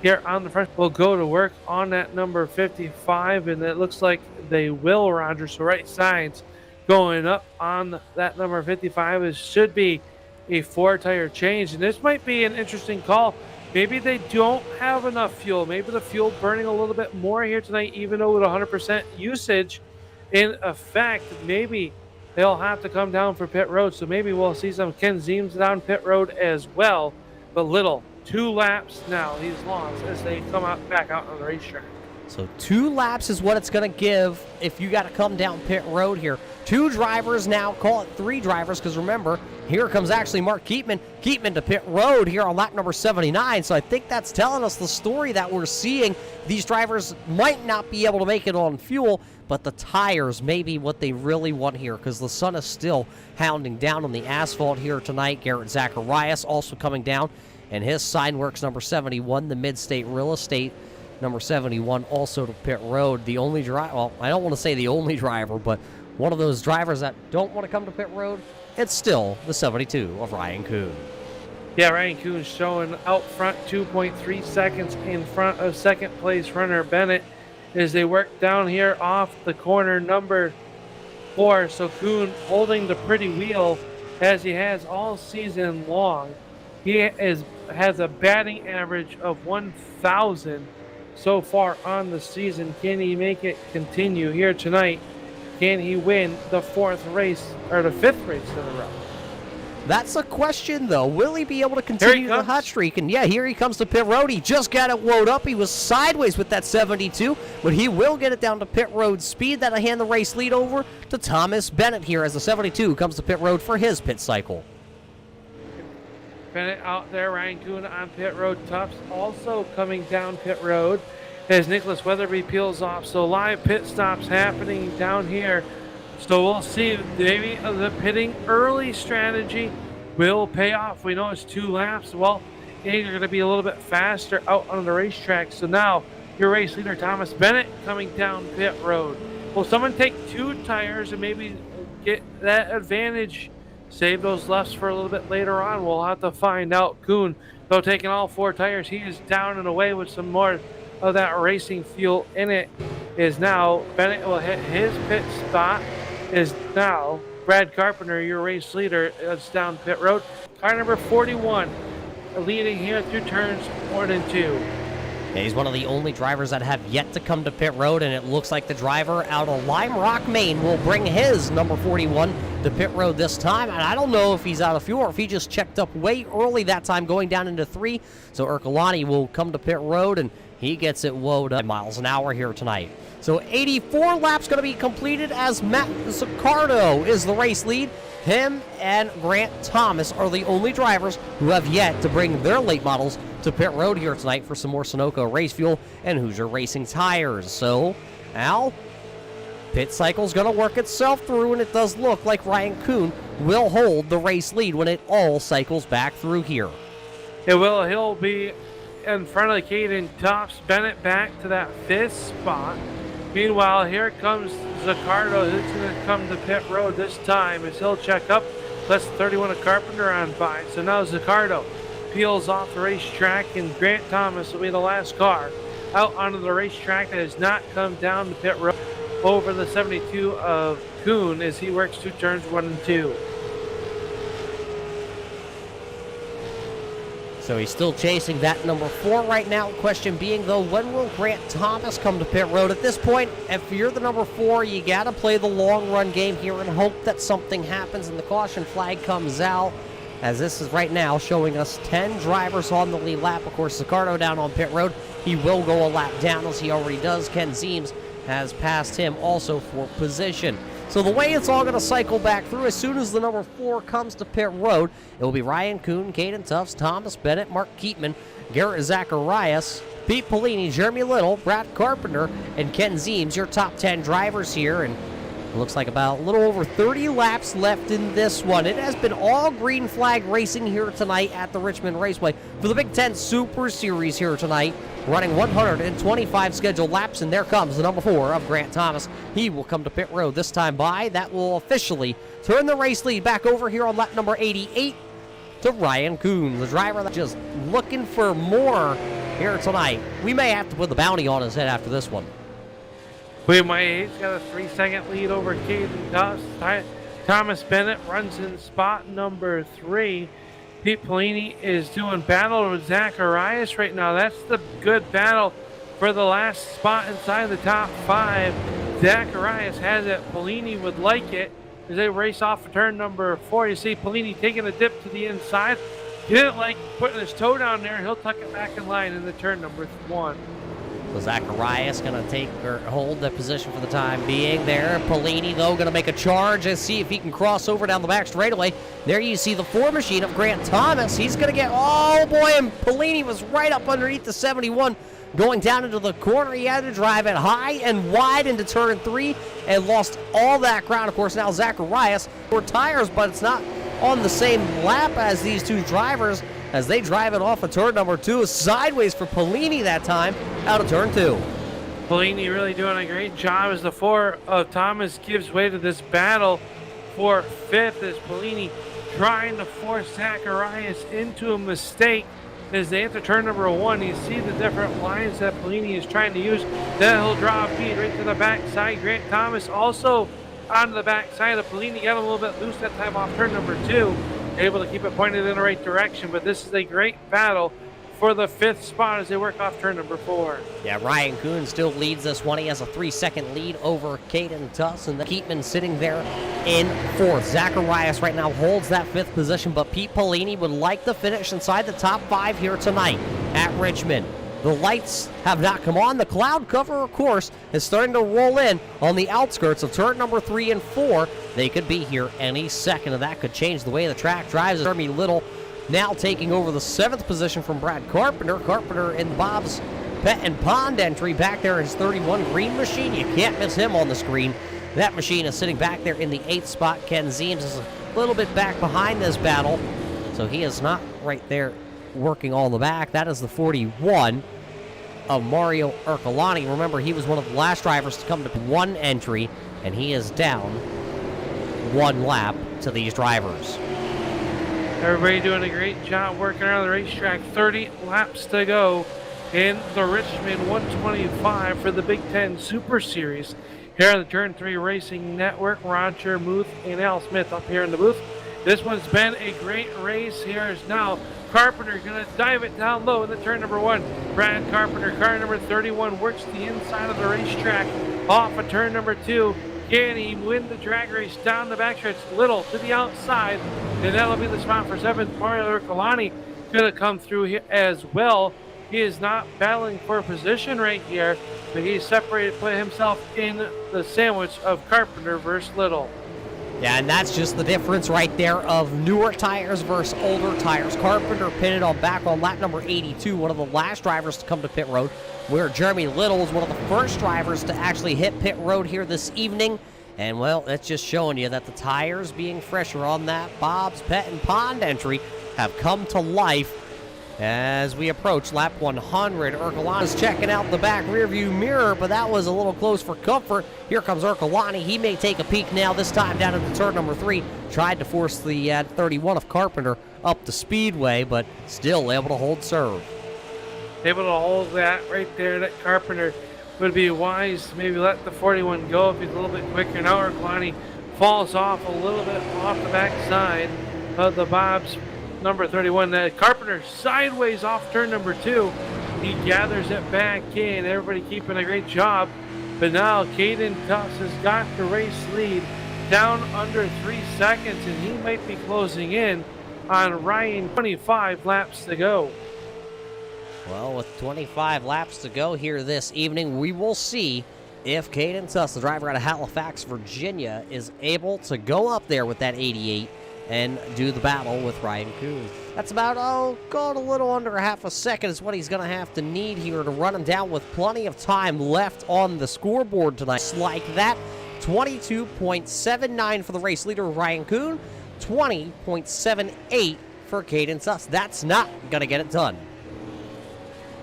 here on the front. We'll go to work on that number 55, and it looks like they will, Roger. So right sides going up on that number 55. It should be a 4-tire change, and this might be an interesting call. Maybe they don't have enough fuel. Maybe the fuel burning a little bit more here tonight, even though with 100% usage in effect, maybe they'll have to come down for pit road. So maybe we'll see some Ken Zeems down pit road as well. But Little, 2 laps now he's lost as they come out back out on the racetrack. So 2 laps is what it's going to give if you got to come down pit road here. 2 drivers now, call it 3 drivers, because remember, here comes actually Mark Keatman to pit road here on lap number 79. So I think that's telling us the story that we're seeing. These drivers might not be able to make it on fuel, but the tires may be what they really want here, because the sun is still hounding down on the asphalt here tonight. Garrett Zacharias also coming down, and his Signworks number 71, the Mid-State Real Estate number 71, also to pit road. The only driver, well, I don't want to say the only driver, but one of those drivers that don't want to come to pit road, it's still the 72 of Ryan Kuhn. Yeah, Ryan Kuhn showing out front, 2.3 seconds in front of second place runner Bennett as they work down here off the corner number 4. So Kuhn holding the pretty wheel as he has all season long. He has a batting average of 1,000 so far on the season. Can he make it continue here tonight? Can he win the 4th race or the 5th race in a row? That's a question, though. Will he be able to continue the hot streak? And yeah, here he comes to pit road. He just got it wound up. He was sideways with that 72, but he will get it down to pit road speed. That'll hand the race lead over to Thomas Bennett here as the 72 comes to pit road for his pit cycle. Bennett out there, Ryan Kuhn on pit road. Tufts also coming down pit road as Nicholas Weatherby peels off. So live pit stops happening down here. So we'll see if maybe the pitting early strategy will pay off. We know it's 2 laps. Well, you're going to be a little bit faster out on the racetrack. So now your race leader, Thomas Bennett, coming down pit road. Will someone take 2 tires and maybe get that advantage? Save those lefts for a little bit later on. We'll have to find out. Kuhn, though, taking all 4 tires. He is down and away with some more of that racing fuel in it. Is now Bennett will hit his pit spot. Is now Brad Carpenter, your race leader, is down pit road. Car number 41 leading here through turns 1 and 2. Yeah, he's one of the only drivers that have yet to come to pit road, and it looks like the driver out of Lime Rock, Maine, will bring his number 41 to pit road this time. And I don't know if he's out of fuel or if he just checked up way early that time, going down into 3. So Ercolani will come to pit road, and he gets it woed up miles an hour here tonight. So 84 laps going to be completed as Matt Zaccardo is the race lead. Him and Grant Thomas are the only drivers who have yet to bring their late models to pit road here tonight for some more Sunoco race fuel and Hoosier Racing tires. So, Al, pit cycle's going to work itself through, and it does look like Ryan Kuhn will hold the race lead when it all cycles back through here. It will. He'll be in front of Caden Tufts. Bennett back to that 5th spot. Meanwhile, here comes Zaccardo. He's going to come to pit road this time as he'll check up. Less than 31 of Carpenter on by. So now Zaccardo peels off the racetrack, and Grant Thomas will be the last car out onto the racetrack that has not come down the pit road over the 72 of Kuhn as he works 2 turns 1 and 2. So he's still chasing that number 4 right now. Question being, though, when will Grant Thomas come to pit road? At this point, if you're the number 4, you got to play the long run game here and hope that something happens and the caution flag comes out, as this is right now showing us 10 drivers on the lead lap. Of course, Zaccardo down on pit road. He will go a lap down as he already does. Ken Zeems has passed him also for position. So the way it's all going to cycle back through, as soon as the number 4 comes to pit road, it will be Ryan Kuhn, Caden Tufts, Thomas Bennett, Mark Keatman, Garrett Zacharias, Pete Polini, Jeremy Little, Brad Carpenter, and Ken Zeems, your top 10 drivers here. And it looks like about a little over 30 laps left in this one. It has been all green flag racing here tonight at the Richmond Raceway for the Big Ten Super Series here tonight, running 125 scheduled laps, and there comes the number 4 of Grant Thomas. He will come to pit road this time by. That will officially turn the race lead back over here on lap number 88 to Ryan Kuhn, the driver that's just looking for more here tonight. We may have to put the bounty on his head after this one. He's got a 3-second lead over Caden Tufts. Thomas Bennett runs in spot number 3. Pete Polini is doing battle with Zacharias right now. That's the good battle for the last spot inside the top 5. Zacharias has it. Polini would like it as they race off of turn number 4. You see Polini taking a dip to the inside. He didn't like putting his toe down there. He'll tuck it back in line in the turn number 1. So Zacharias going to take or hold the position for the time being there. Polini, though, going to make a charge and see if he can cross over down the back straightaway. There you see the 4 machine of Grant Thomas. He's going to get, oh boy, and Polini was right up underneath the 71. Going down into the corner, he had to drive it high and wide into turn 3 and lost all that ground. Of course, now Zacharias for tires, but it's not on the same lap as these 2 drivers as they drive it off of turn number 2. Sideways for Polini that time out of turn 2. Polini really doing a great job as the 4 of Thomas gives way to this battle for 5th as Polini trying to force Zacharias into a mistake. As they enter turn number 1, you see the different lines that Polini is trying to use. Then he'll draw a feed right to the backside. Grant Thomas also onto the backside of Polini. Got a little bit loose that time off turn number 2. Able to keep it pointed in the right direction, but this is a great battle for the 5th spot as they work off turn number 4. Yeah, Ryan Kuhn still leads this one. He has a 3-second lead over Caden Tufts, and Keatman sitting there in 4th. Zacharias right now holds that 5th position, but Pete Polini would like to finish inside the top 5 here tonight at Richmond. The lights have not come on. The cloud cover, of course, is starting to roll in on the outskirts of turn number 3 and 4. They could be here any second, and that could change the way the track drives. Jeremy Little now taking over the 7th position from Brad Carpenter. Carpenter in Bob's Pet and Pond entry back there in his 31 green machine. You can't miss him on the screen. That machine is sitting back there in the 8th spot. Ken Zeems is a little bit back behind this battle, so he is not right there working all the back. That is the 41 of Mario Ercolani. Remember, he was one of the last drivers to come to one entry, and he is down 1 lap to these drivers. Everybody doing a great job working around the racetrack. 30 laps to go in the Richmond 125 for the Big Ten Super Series. Here on the Turn 3 Racing Network, Roger Muth and Al Smith up here in the booth. This one's been a great race. Here is now Carpenter going to dive it down low in the turn number 1. Brad Carpenter, car number 31, works the inside of the racetrack off of turn number 2. Can he win the drag race down the backstretch? Little to the outside, and that'll be the spot for 7th. Mario Ercolani going to come through here as well. He is not battling for position right here, but he's separated, put himself in the sandwich of Carpenter versus Little. Yeah, and that's just the difference right there of newer tires versus older tires. Carpenter pitted back on lap number 82, one of the last drivers to come to pit road, where Jeremy Little was one of the first drivers to actually hit pit road here this evening. And, well, that's just showing you that the tires being fresher on that Bob's Pet and Pond entry have come to life. As we approach lap 100, Ercolani's checking out the back rearview mirror, but that was a little close for comfort. Here comes Ercolani. He may take a peek now, this time down into turn number 3. Tried to force the 31 of Carpenter up the speedway, but still able to hold serve. Able to hold that right there. That Carpenter would be wise to maybe let the 41 go if he's a little bit quicker. Now Ercolani falls off a little bit off the backside of the Bob's number 31. Carpenter sideways off turn number 2. He gathers it back in. Everybody keeping a great job. But now Caden Tufts has got the race lead down under 3 seconds, and he might be closing in on Ryan. 25 laps to go. Well, with 25 laps to go here this evening, we will see if Caden Tufts, the driver out of Halifax, Virginia, is able to go up there with that 88 and do the battle with Ryan Kuhn. That's about, got a little under a half a second is what he's going to have to need here to run him down with plenty of time left on the scoreboard tonight. Just like that, 22.79 for the race leader, Ryan Kuhn, 20.78 for Caden Tufts. That's not going to get it done.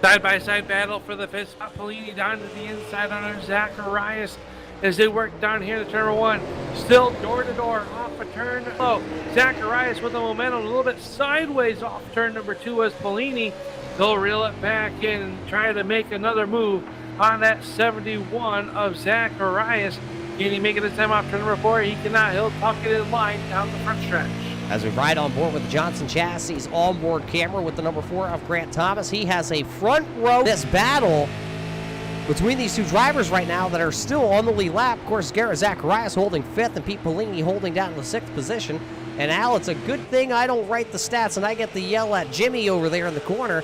Side-by-side battle for the 5th spot. Polini down to the inside under Zacharias as they work down here to turn 1. Still door-to-door off a turn low. Zacharias with the momentum a little bit sideways off turn number 2 as Polini. They'll reel it back in and try to make another move on that 71 of Zacharias. Can he make it this time off turn number 4? He cannot. He'll tuck it in line down the front stretch. As we ride on board with the Johnson Chassis onboard camera with the number 4 of Grant Thomas, he has a front row. This battle between these two drivers right now that are still on the lead lap. Of course, Garrett Zacharias holding 5th and Pete Polini holding down in the 6th position. And Al, it's a good thing I don't write the stats and I get to yell at Jimmy over there in the corner.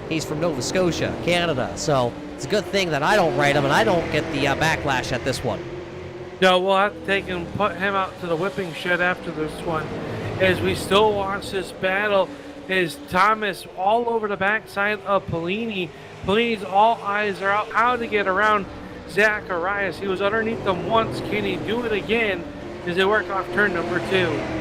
He's from Nova Scotia, Canada, so it's a good thing that I don't write him and I don't get the backlash at this one. No, we'll have to take and put him out to the whipping shed after this one. As we still watch this battle, is Thomas all over the backside of Polini. Polini's all eyes are out how to get around Zacharias. He was underneath them once. Can he do it again as they work off turn number 2?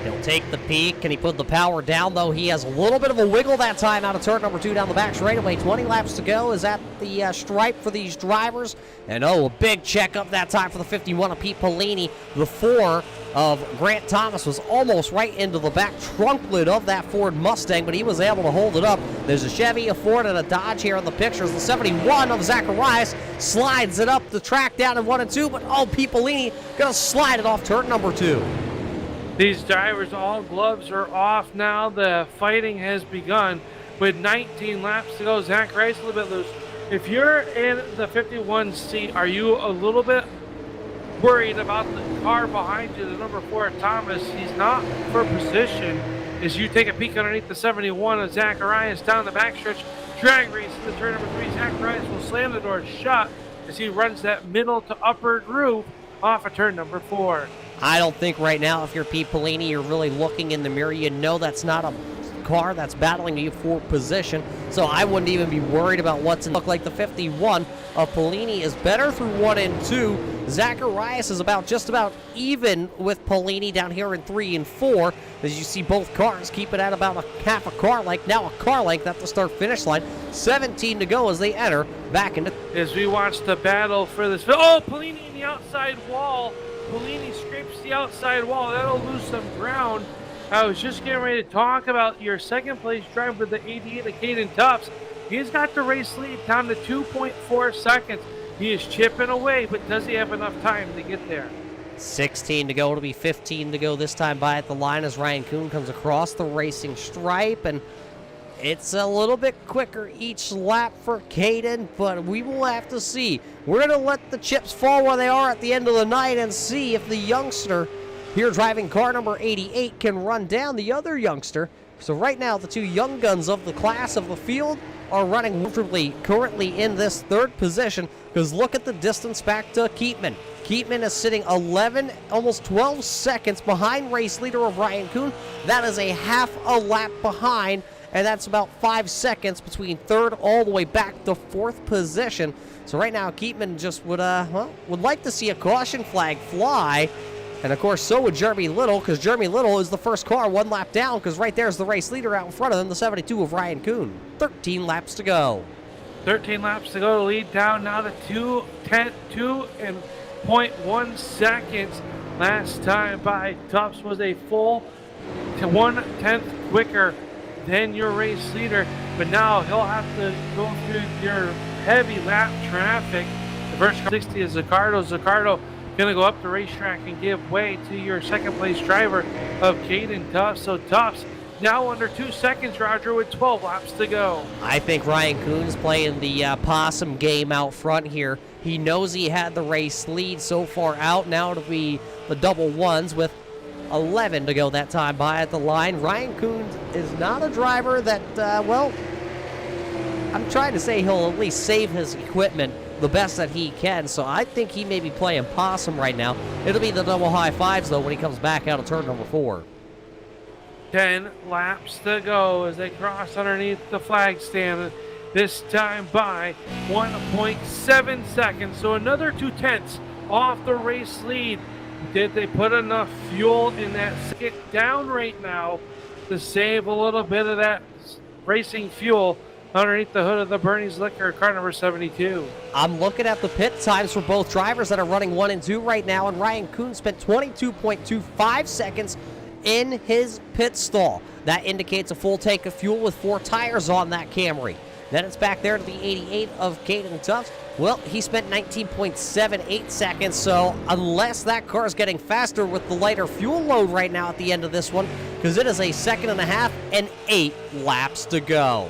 He'll take the peak. Can he put the power down, though? He has a little bit of a wiggle that time out of turn number 2 down the back straightaway. 20 laps to go is at the stripe for these drivers. And, a big checkup that time for the 51 of Pete Polini. The 4 of Grant Thomas was almost right into the back trunklet of that Ford Mustang, but he was able to hold it up. There's a Chevy, a Ford, and a Dodge here in the pictures. The 71 of Zacharias slides it up the track down in 1 and 2, but Pete Polini going to slide it off turn number 2. These drivers, all gloves are off now. The fighting has begun with 19 laps to go. Zacharias a little bit loose. If you're in the 51 seat, are you a little bit worried about the car behind you, the number 4 Thomas? He's not for position. As you take a peek underneath the 71 of Zacharias down the backstretch, drag race to turn number 3. Zacharias will slam the door shut as he runs that middle to upper groove off of turn number 4. I don't think right now, if you're Pete Polini, you're really looking in the mirror. You know that's not a car that's battling you for position, so I wouldn't even be worried about what's in. Look like the 51 of Polini is better through 1 and 2. Zacharias is just about even with Polini down here in 3 and 4. As you see, both cars keep it at about a half a car length, now a car length at the start-finish line. 17 to go as they enter back into. As we watch the battle for this. Oh, Polini in the outside wall. Polini scrapes the outside wall. That'll lose some ground. I was just getting ready to talk about your second place driver, the 88 of Caden Tufts. He's got the race lead down to 2.4 seconds. He is chipping away, but does he have enough time to get there? 16 to go. It'll be 15 to go this time by at the line as Ryan Kuhn comes across the racing stripe, and it's a little bit quicker each lap for Caden, but we will have to see. We're going to let the chips fall where they are at the end of the night and see if the youngster here driving car number 88 can run down the other youngster. So right now, the two young guns of the class of the field are running comfortably currently in this third position, because look at the distance back to Keatman. Keatman is sitting 11, almost 12 seconds behind race leader of Ryan Kuhn. That is a half a lap behind, and that's about 5 seconds between third all the way back to fourth position. So right now, Keatman just would like to see a caution flag fly. And of course, so would Jeremy Little, because Jeremy Little is the first car 1 lap down, because right there's the race leader out in front of them, the 72 of Ryan Kuhn. 13 laps to go. 13 laps to go to lead down now to 2.1 seconds. Last time by Tufts was a full 1/10 quicker than your race leader, but now he'll have to go through your heavy lap traffic. The first 60 is Zicardo. Zicardo going to go up the racetrack and give way to your second place driver of Caden Tufts. So Tufts now under 2 seconds, Roger, with 12 laps to go. I think Ryan Kuhn's playing the possum game out front here. He knows he had the race lead so far out. Now it'll be the double ones with 11 to go that time by at the line. Ryan Kuhn is not a driver that, I'm trying to say he'll at least save his equipment the best that he can, so I think he may be playing possum right now. It'll be the double high fives, though, when he comes back out of turn number 4. 10 laps to go as they cross underneath the flag stand, this time by 1.7 seconds, so another 2/10 off the race lead. Did they put enough fuel in that second down right now to save a little bit of that racing fuel underneath the hood of the Bernie's Liquor, car number 72? I'm looking at the pit times for both drivers that are running 1 and 2 right now, and Ryan Kuhn spent 22.25 seconds in his pit stall. That indicates a full tank of fuel with 4 tires on that Camry. Then it's back there to the 88 of Caden Tufts. Well, he spent 19.78 seconds, so unless that car is getting faster with the lighter fuel load right now at the end of this one, because it is a second and a half and 8 laps to go.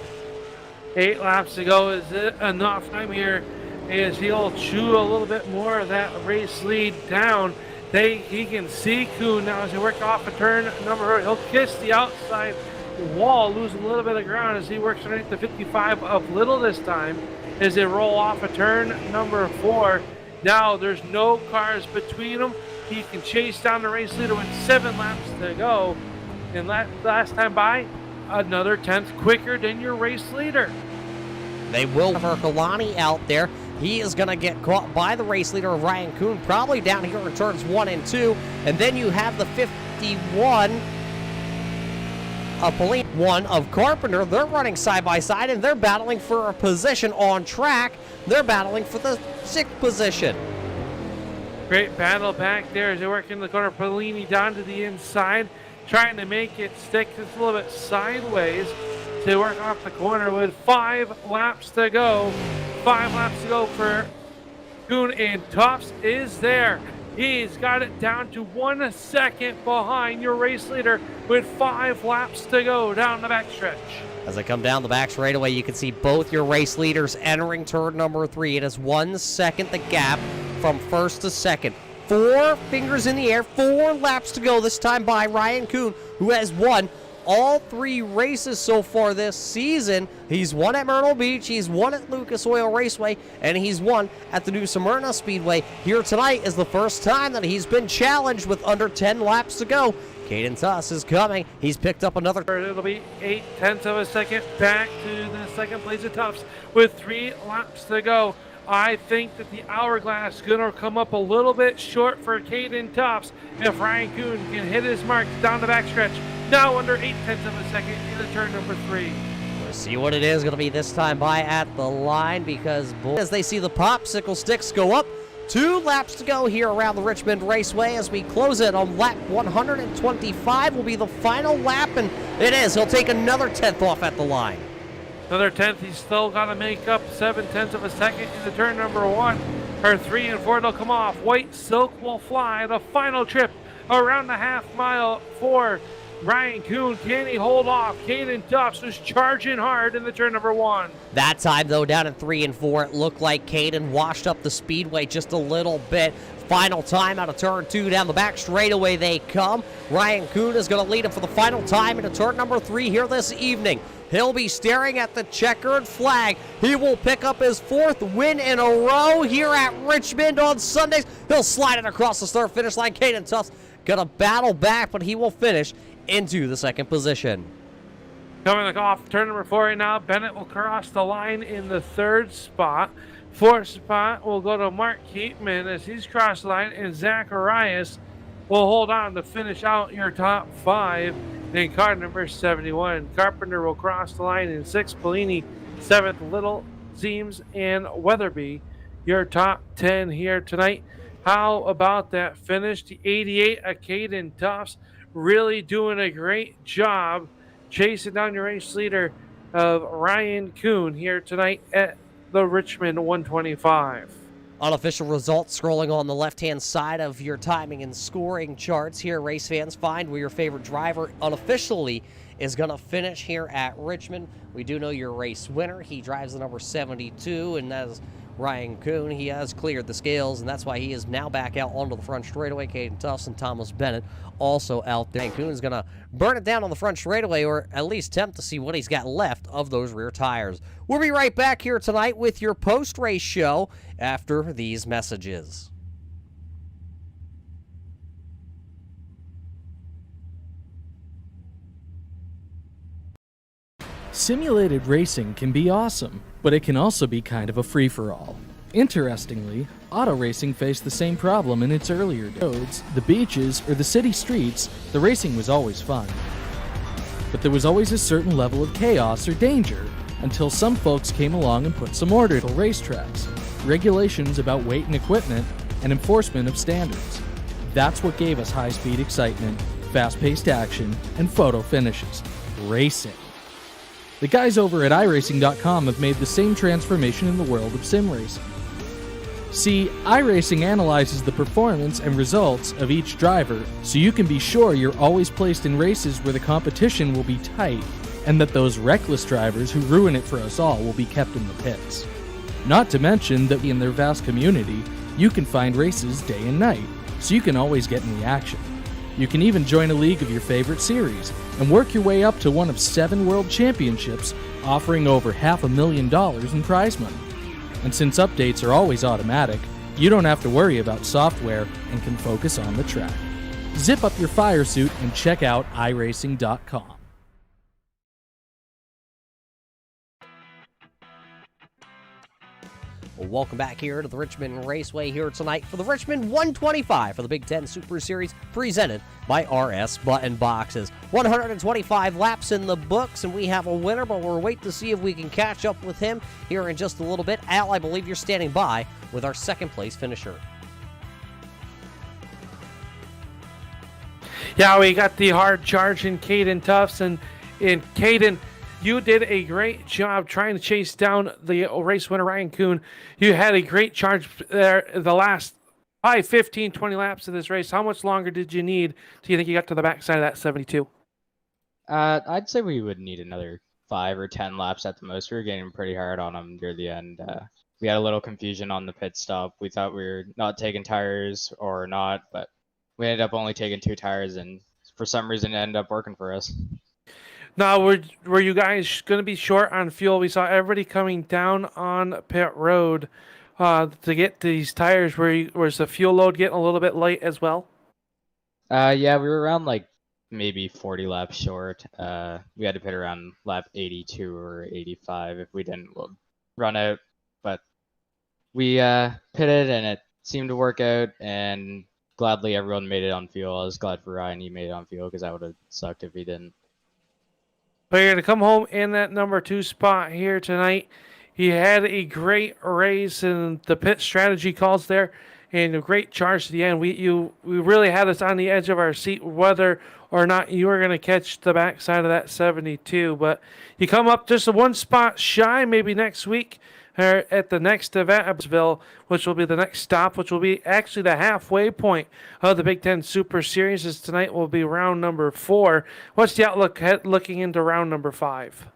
8 laps to go. Is it enough time here as he'll chew a little bit more of that race lead down? He can see Kuhn now as he works off a turn number. He'll kiss the outside wall, losing a little bit of ground as he works underneath the 55 of Little this time as they roll off a turn number 4. Now there's no cars between them. He can chase down the race leader with 7 laps to go. And last time by, another 10th quicker than your race leader. They will have Herculani out there. He is going to get caught by the race leader of Ryan Kuhn, probably down here in turns 1 and 2. And then you have the 51 of Polini, 1 of Carpenter. They're running side by side, and they're battling for a position on track. They're battling for the 6th position. Great battle back there as they work in the corner. Polini down to the inside, trying to make it stick just a little bit sideways to work off the corner with 5 laps to go. 5 laps to go for Kuhn, and Tufts is there. He's got it down to 1 second behind your race leader with 5 laps to go down the backstretch. As I come down the back straightaway, you can see both your race leaders entering turn number 3. It is 1 second the gap from first to second. 4 fingers in the air, 4 laps to go this time by Ryan Kuhn, who has won all 3 races so far this season. He's won at Myrtle Beach, he's won at Lucas Oil Raceway, and he's won at the New Smyrna Speedway. Here tonight is the first time that he's been challenged with under 10 laps to go. Caden Tuss is coming. He's picked up another. It'll be 0.8 of a second back to the second place of Tufts with 3 laps to go. I think that the hourglass is going to come up a little bit short for Caden Tufts if Ryan Kuhn can hit his mark down the backstretch. Now under 0.8 of a second into turn number 3. We'll see what it is going to be this time by at the line, because as they see the popsicle sticks go up, 2 laps to go here around the Richmond Raceway as we close it on lap 125 will be the final lap, and it is. He'll take another 10th off at the line. Another 10th. He's still got to make up 0.7 of a second into turn number 1. Her 3 and 4 will come off. White Silk will fly the final trip around the half mile for Ryan Kuhn. Can he hold off? Caden Tufts was charging hard in the turn number 1. That time, though, down at 3 and 4, it looked like Caden washed up the speedway just a little bit. Final time out of turn 2 down the back straightaway they come. Ryan Kuhn is going to lead him for the final time into turn number 3 here this evening. He'll be staring at the checkered flag. He will pick up his 4th win in a row here at Richmond on Sundays. He'll slide it across the start finish line. Caden Tufts gonna battle back, but he will finish into the 2nd position. Coming off turn number 4 right now, Bennett will cross the line in the 3rd spot. 4th spot will go to Mark Keatman as he's crossed the line, and Zacharias will hold on to finish out your top 5. Then car number 71, Carpenter will cross the line in 6th, Polini 7th, Little, Zeems, and Weatherby, your top 10 here tonight. How about that finish? The 88 of Caden Tufts really doing a great job chasing down your race leader of Ryan Kuhn here tonight at the Richmond 125. Unofficial results scrolling on the left-hand side of your timing and scoring charts here. Race fans, find where your favorite driver unofficially is going to finish here at Richmond. We do know your race winner. He drives the number 72, and that is Ryan Kuhn. He has cleared the scales, and that's why he is now back out onto the front straightaway. Caden Tufts and Thomas Bennett also out there. Ryan Kuhn is going to burn it down on the front straightaway, or at least attempt to see what he's got left of those rear tires. We'll be right back here tonight with your post-race show after these messages. Simulated racing can be awesome, but it can also be kind of a free-for-all. Interestingly, auto racing faced the same problem in its earlier days. The beaches or the city streets, the racing was always fun. But there was always a certain level of chaos or danger until some folks came along and put some order to racetracks, regulations about weight and equipment, and enforcement of standards. That's what gave us high-speed excitement, fast-paced action, and photo finishes. Racing. The guys over at iRacing.com have made the same transformation in the world of sim racing. See, iRacing analyzes the performance and results of each driver so you can be sure you're always placed in races where the competition will be tight and that those reckless drivers who ruin it for us all will be kept in the pits. Not to mention that in their vast community, you can find races day and night, so you can always get in the action. You can even join a league of your favorite series and work your way up to one of 7 world championships, offering over $500,000 in prize money. And since updates are always automatic, you don't have to worry about software and can focus on the track. Zip up your fire suit and check out iRacing.com. Well, welcome back here to the Richmond Raceway here tonight for the Richmond 125 for the Big Ten Super Series presented by RS Button Boxes. 125 laps in the books, and we have a winner, but we're waiting to see if we can catch up with him here in just a little bit. Al, I believe you're standing by with our second place finisher. Yeah, we got the hard charge in Caden Tufts, and Caden, you did a great job trying to chase down the race winner, Ryan Kuhn. You had a great charge there the last 5, 15, 20 laps of this race. How much longer did you need do you think you got to the backside of that 72? I'd say we would need another 5 or 10 laps at the most. We were getting pretty hard on them near the end. We had a little confusion on the pit stop. We thought we were not taking tires or not, but we ended up only taking 2 tires, and for some reason it ended up working for us. Now, were you guys going to be short on fuel? We saw everybody coming down on pit road to get these tires. Was the fuel load getting a little bit light as well? Yeah, we were around like maybe 40 laps short. We had to pit around lap 82 or 85 if we didn't run out. But we pitted and it seemed to work out, and gladly everyone made it on fuel. I was glad for Ryan he made it on fuel because that would have sucked if he didn't. But you're going to come home in that number 2 spot here tonight. He had a great race and the pit strategy calls there, and a great charge to the end. We really had us on the edge of our seat whether or not you were going to catch the backside of that 72. But you come up just one spot shy, maybe next week at the next event, Evansville, which will be the next stop, which will be actually the halfway point of the Big Ten Super Series. As tonight will be round number 4. What's the outlook looking into round number 5?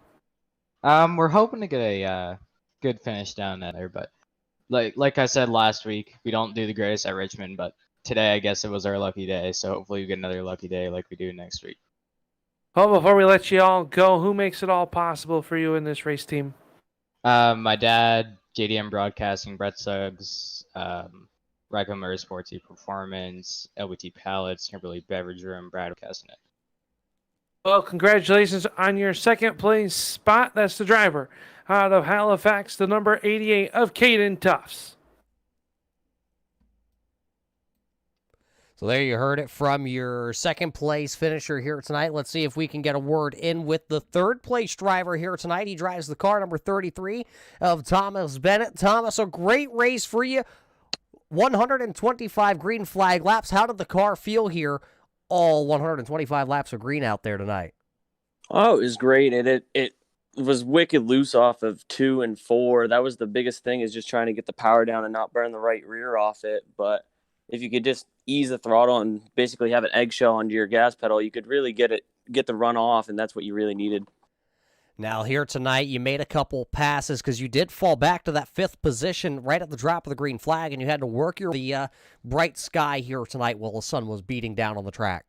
We're hoping to get a good finish down there, but like I said last week, we don't do the greatest at Richmond, but today I guess it was our lucky day, so hopefully we get another lucky day like we do next week. Well, before we let you all go, who makes it all possible for you in this race team? My dad, JDM Broadcasting, Brett Suggs, Ryco Motorsports Performance, LBT Pallets, Kimberly Beverage Room, Brad Casting it. Well, congratulations on your second place spot. That's the driver out of Halifax, the number 88 of Caden Tufts. So there you heard it from your second place finisher here tonight. Let's see if we can get a word in with the third place driver here tonight. He drives the car number 33 of Thomas Bennett. Thomas, a great race for you. 125 green flag laps. How did the car feel here? All 125 laps of green out there tonight. Oh, it was great. It was wicked loose off of 2 and 4. That was the biggest thing, is just trying to get the power down and not burn the right rear off it. But if you could just ease the throttle and basically have an eggshell under your gas pedal, you could really get the run off, and that's what you really needed. Now here tonight, you made a couple passes because you did fall back to that 5th position right at the drop of the green flag, and you had to work the bright sky here tonight while the sun was beating down on the track.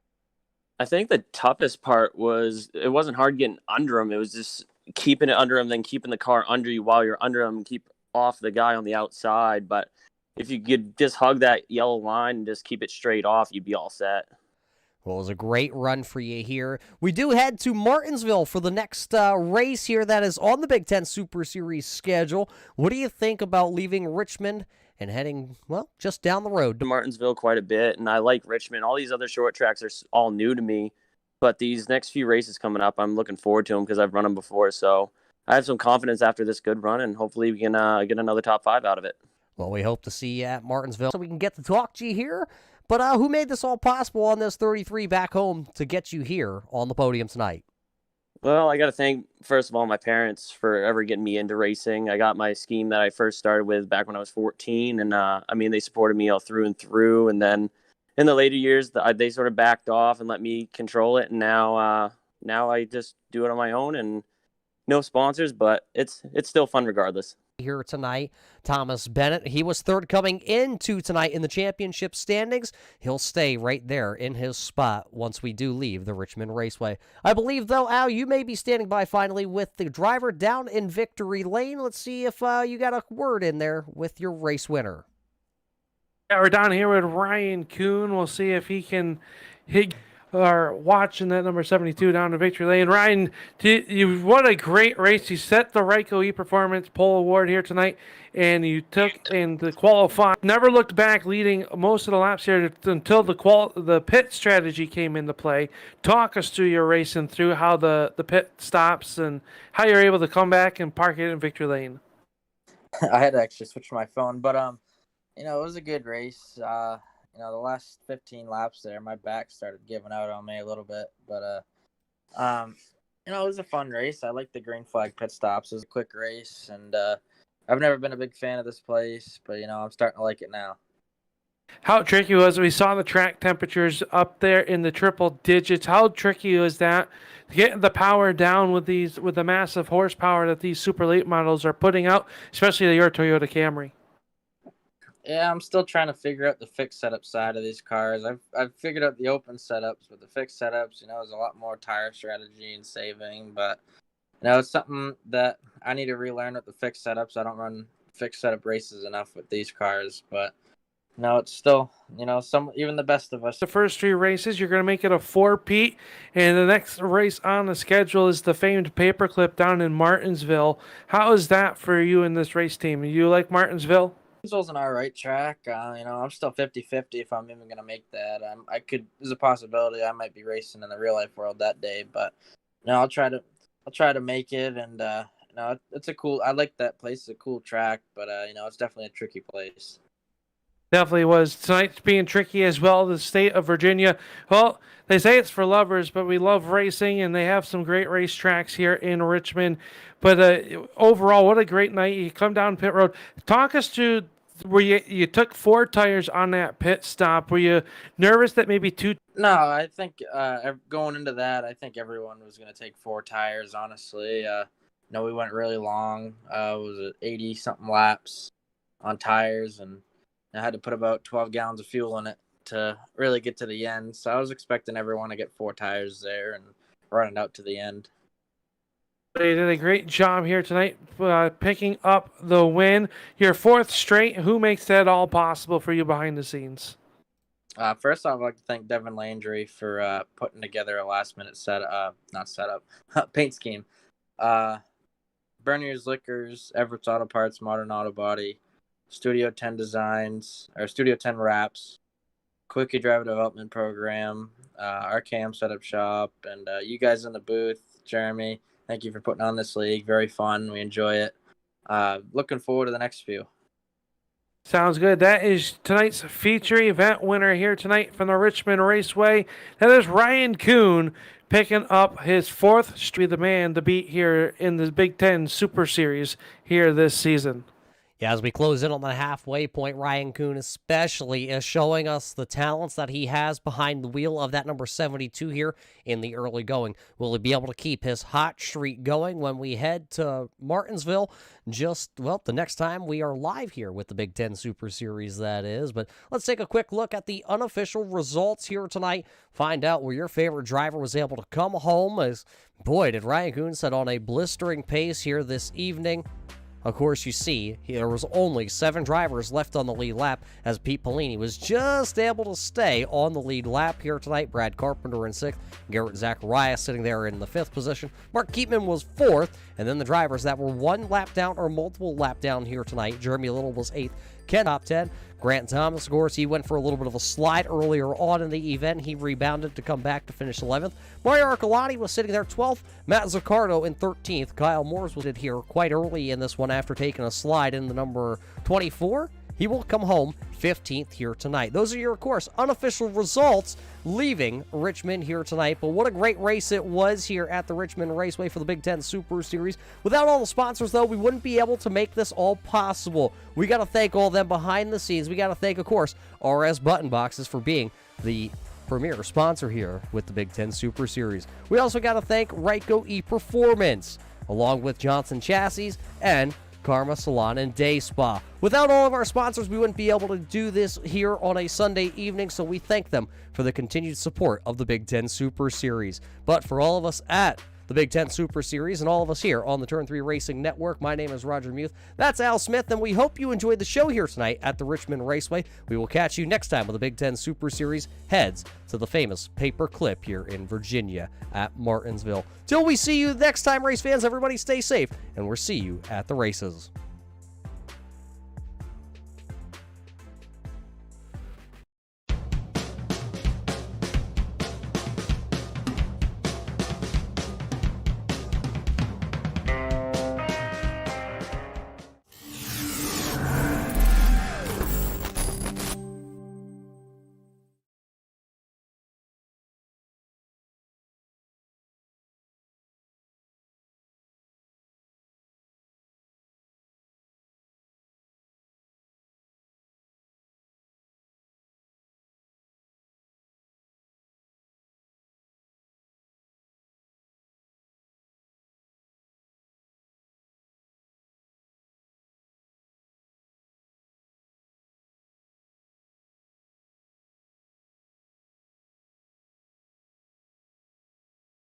I think the toughest part was it wasn't hard getting under him. It was just keeping it under him, then keeping the car under you while you're under him, and keep off the guy on the outside. But if you could just hug that yellow line and just keep it straight off, you'd be all set. Well, it was a great run for you here. We do head to Martinsville for the next race here that is on the Big Ten Super Series schedule. What do you think about leaving Richmond and heading, well, just down the road To Martinsville quite a bit, and I like Richmond. All these other short tracks are all new to me, but these next few races coming up, I'm looking forward to them because I've run them before. So I have some confidence after this good run, and hopefully we can get another top 5 out of it. Well, we hope to see you at Martinsville so we can get to talk to you here. But who made this all possible on this 33 back home to get you here on the podium tonight? Well, I got to thank, first of all, my parents for ever getting me into racing. I got my scheme that I first started with back when I was 14, and they supported me all through and through. And then in the later years, they sort of backed off and let me control it. And now I just do it on my own, and no sponsors, but it's still fun regardless. Here tonight, Thomas Bennett, he was third coming into tonight in the championship standings. He'll stay right there in his spot once we do leave the Richmond Raceway. I believe, though, Al, you may be standing by finally with the driver down in victory lane. Let's see if you got a word in there with your race winner. Yeah, we're down here with Ryan Kuhn. We'll see if he can hit or watching that number 72 down to victory lane. Ryan, what a great race. You set the Ryco E-Performance pole award here tonight, and you took in the qualifying. Never looked back, leading most of the laps here until the pit strategy came into play. Talk us through your race and through how the pit stops and how you're able to come back and park it in victory lane. I had to actually switch my phone, but it was a good race. The last 15 laps there, my back started giving out on me a little bit, but it was a fun race. I like the green flag pit stops. It was a quick race, and I've never been a big fan of this place, but I'm starting to like it now. How tricky was it? We saw the track temperatures up there in the triple digits. How tricky was that to get the power down with the massive horsepower that these super late models are putting out, especially your Toyota Camry? Yeah, I'm still trying to figure out the fixed setup side of these cars. I've figured out the open setups, but the fixed setups, there's a lot more tire strategy and saving. But it's something that I need to relearn with the fixed setups. I don't run fixed setup races enough with these cars, but it's still some even the best of us. The first 3 races, you're going to make it a 4-peat, and the next race on the schedule is the famed paperclip down in Martinsville. How is that for you in this race team? You like Martinsville? Martinsville's an all right track. I'm still 50-50 if I'm even going to make that. There's a possibility I might be racing in the real life world that day, but I'll try to make it. And it's a cool. I like that place. It's a cool track, but it's definitely a tricky place. Definitely was. Tonight's being tricky as well. The state of Virginia. Well, they say it's for lovers, but we love racing, and they have some great race tracks here in Richmond. But overall, what a great night. You come down pit road. Talk us through where you took 4 tires on that pit stop. Were you nervous that maybe 2? No, I think going into that, I think everyone was going to take 4 tires, honestly. We went really long. Was it 80-something laps on tires, and I had to put about 12 gallons of fuel in it to really get to the end. So I was expecting everyone to get 4 tires there and run it out to the end. They did a great job here tonight picking up the win. Your 4th straight. Who makes that all possible for you behind the scenes? First, I'd like to thank Devin Landry for putting together a last-minute paint scheme. Bernier's Liquors, Everett's Auto Parts, Modern Auto Body, Studio 10 Designs, or Studio 10 Wraps, Quickie Driver Development Program, our Cam Setup Shop, and you guys in the booth, Jeremy. Thank you for putting on this league. Very fun. We enjoy it. Looking forward to the next few. Sounds good. That is tonight's feature event winner here tonight from the Richmond Raceway. That is Ryan Kuhn picking up his 4th street, the man to beat here in the Big Ten Super Series here this season. Yeah, as we close in on the halfway point, Ryan Kuhn especially is showing us the talents that he has behind the wheel of that number 72 here in the early going. Will he be able to keep his hot streak going when we head to Martinsville the next time we are live here with the Big Ten Super Series, that is. But let's take a quick look at the unofficial results here tonight. Find out where your favorite driver was able to come home. As boy, did Ryan Kuhn set on a blistering pace here this evening. Of course, you see, there was only 7 drivers left on the lead lap as Pete Polini was just able to stay on the lead lap here tonight. Brad Carpenter in 6th, Garrett Zacharias sitting there in the 5th position. Mark Keatman was 4th, and then the drivers that were 1 lap down or multiple lap down here tonight. Jeremy Little was 8th, Ken top 10. Grant Thomas, of course, he went for a little bit of a slide earlier on in the event. He rebounded to come back to finish 11th. Mario Arcolati was sitting there 12th. Matt Zaccardo in 13th. Kyle Moores was here quite early in this one after taking a slide in the number 24. He will come home 15th here tonight. Those are your, of course, unofficial results leaving Richmond here tonight. But what a great race it was here at the Richmond Raceway for the Big Ten Super Series. Without all the sponsors, though, we wouldn't be able to make this all possible. We got to thank all them behind the scenes. We got to thank, of course, RS Button Boxes for being the premier sponsor here with the Big Ten Super Series. We also got to thank Ryko E-Performance, along with Johnson Chassis and Karma Salon and Day Spa. Without all of our sponsors, we wouldn't be able to do this here on a Sunday evening, so we thank them for the continued support of the Big Ten Super Series. But for all of us at the Big Ten Super Series and all of us here on the Turn 3 Racing Network, my name is Roger Muth. That's Al Smith, and we hope you enjoyed the show here tonight at the Richmond Raceway. We will catch you next time when the Big Ten Super Series heads to the famous paper clip here in Virginia at Martinsville. Till we see you next time, race fans, everybody stay safe, and we'll see you at the races.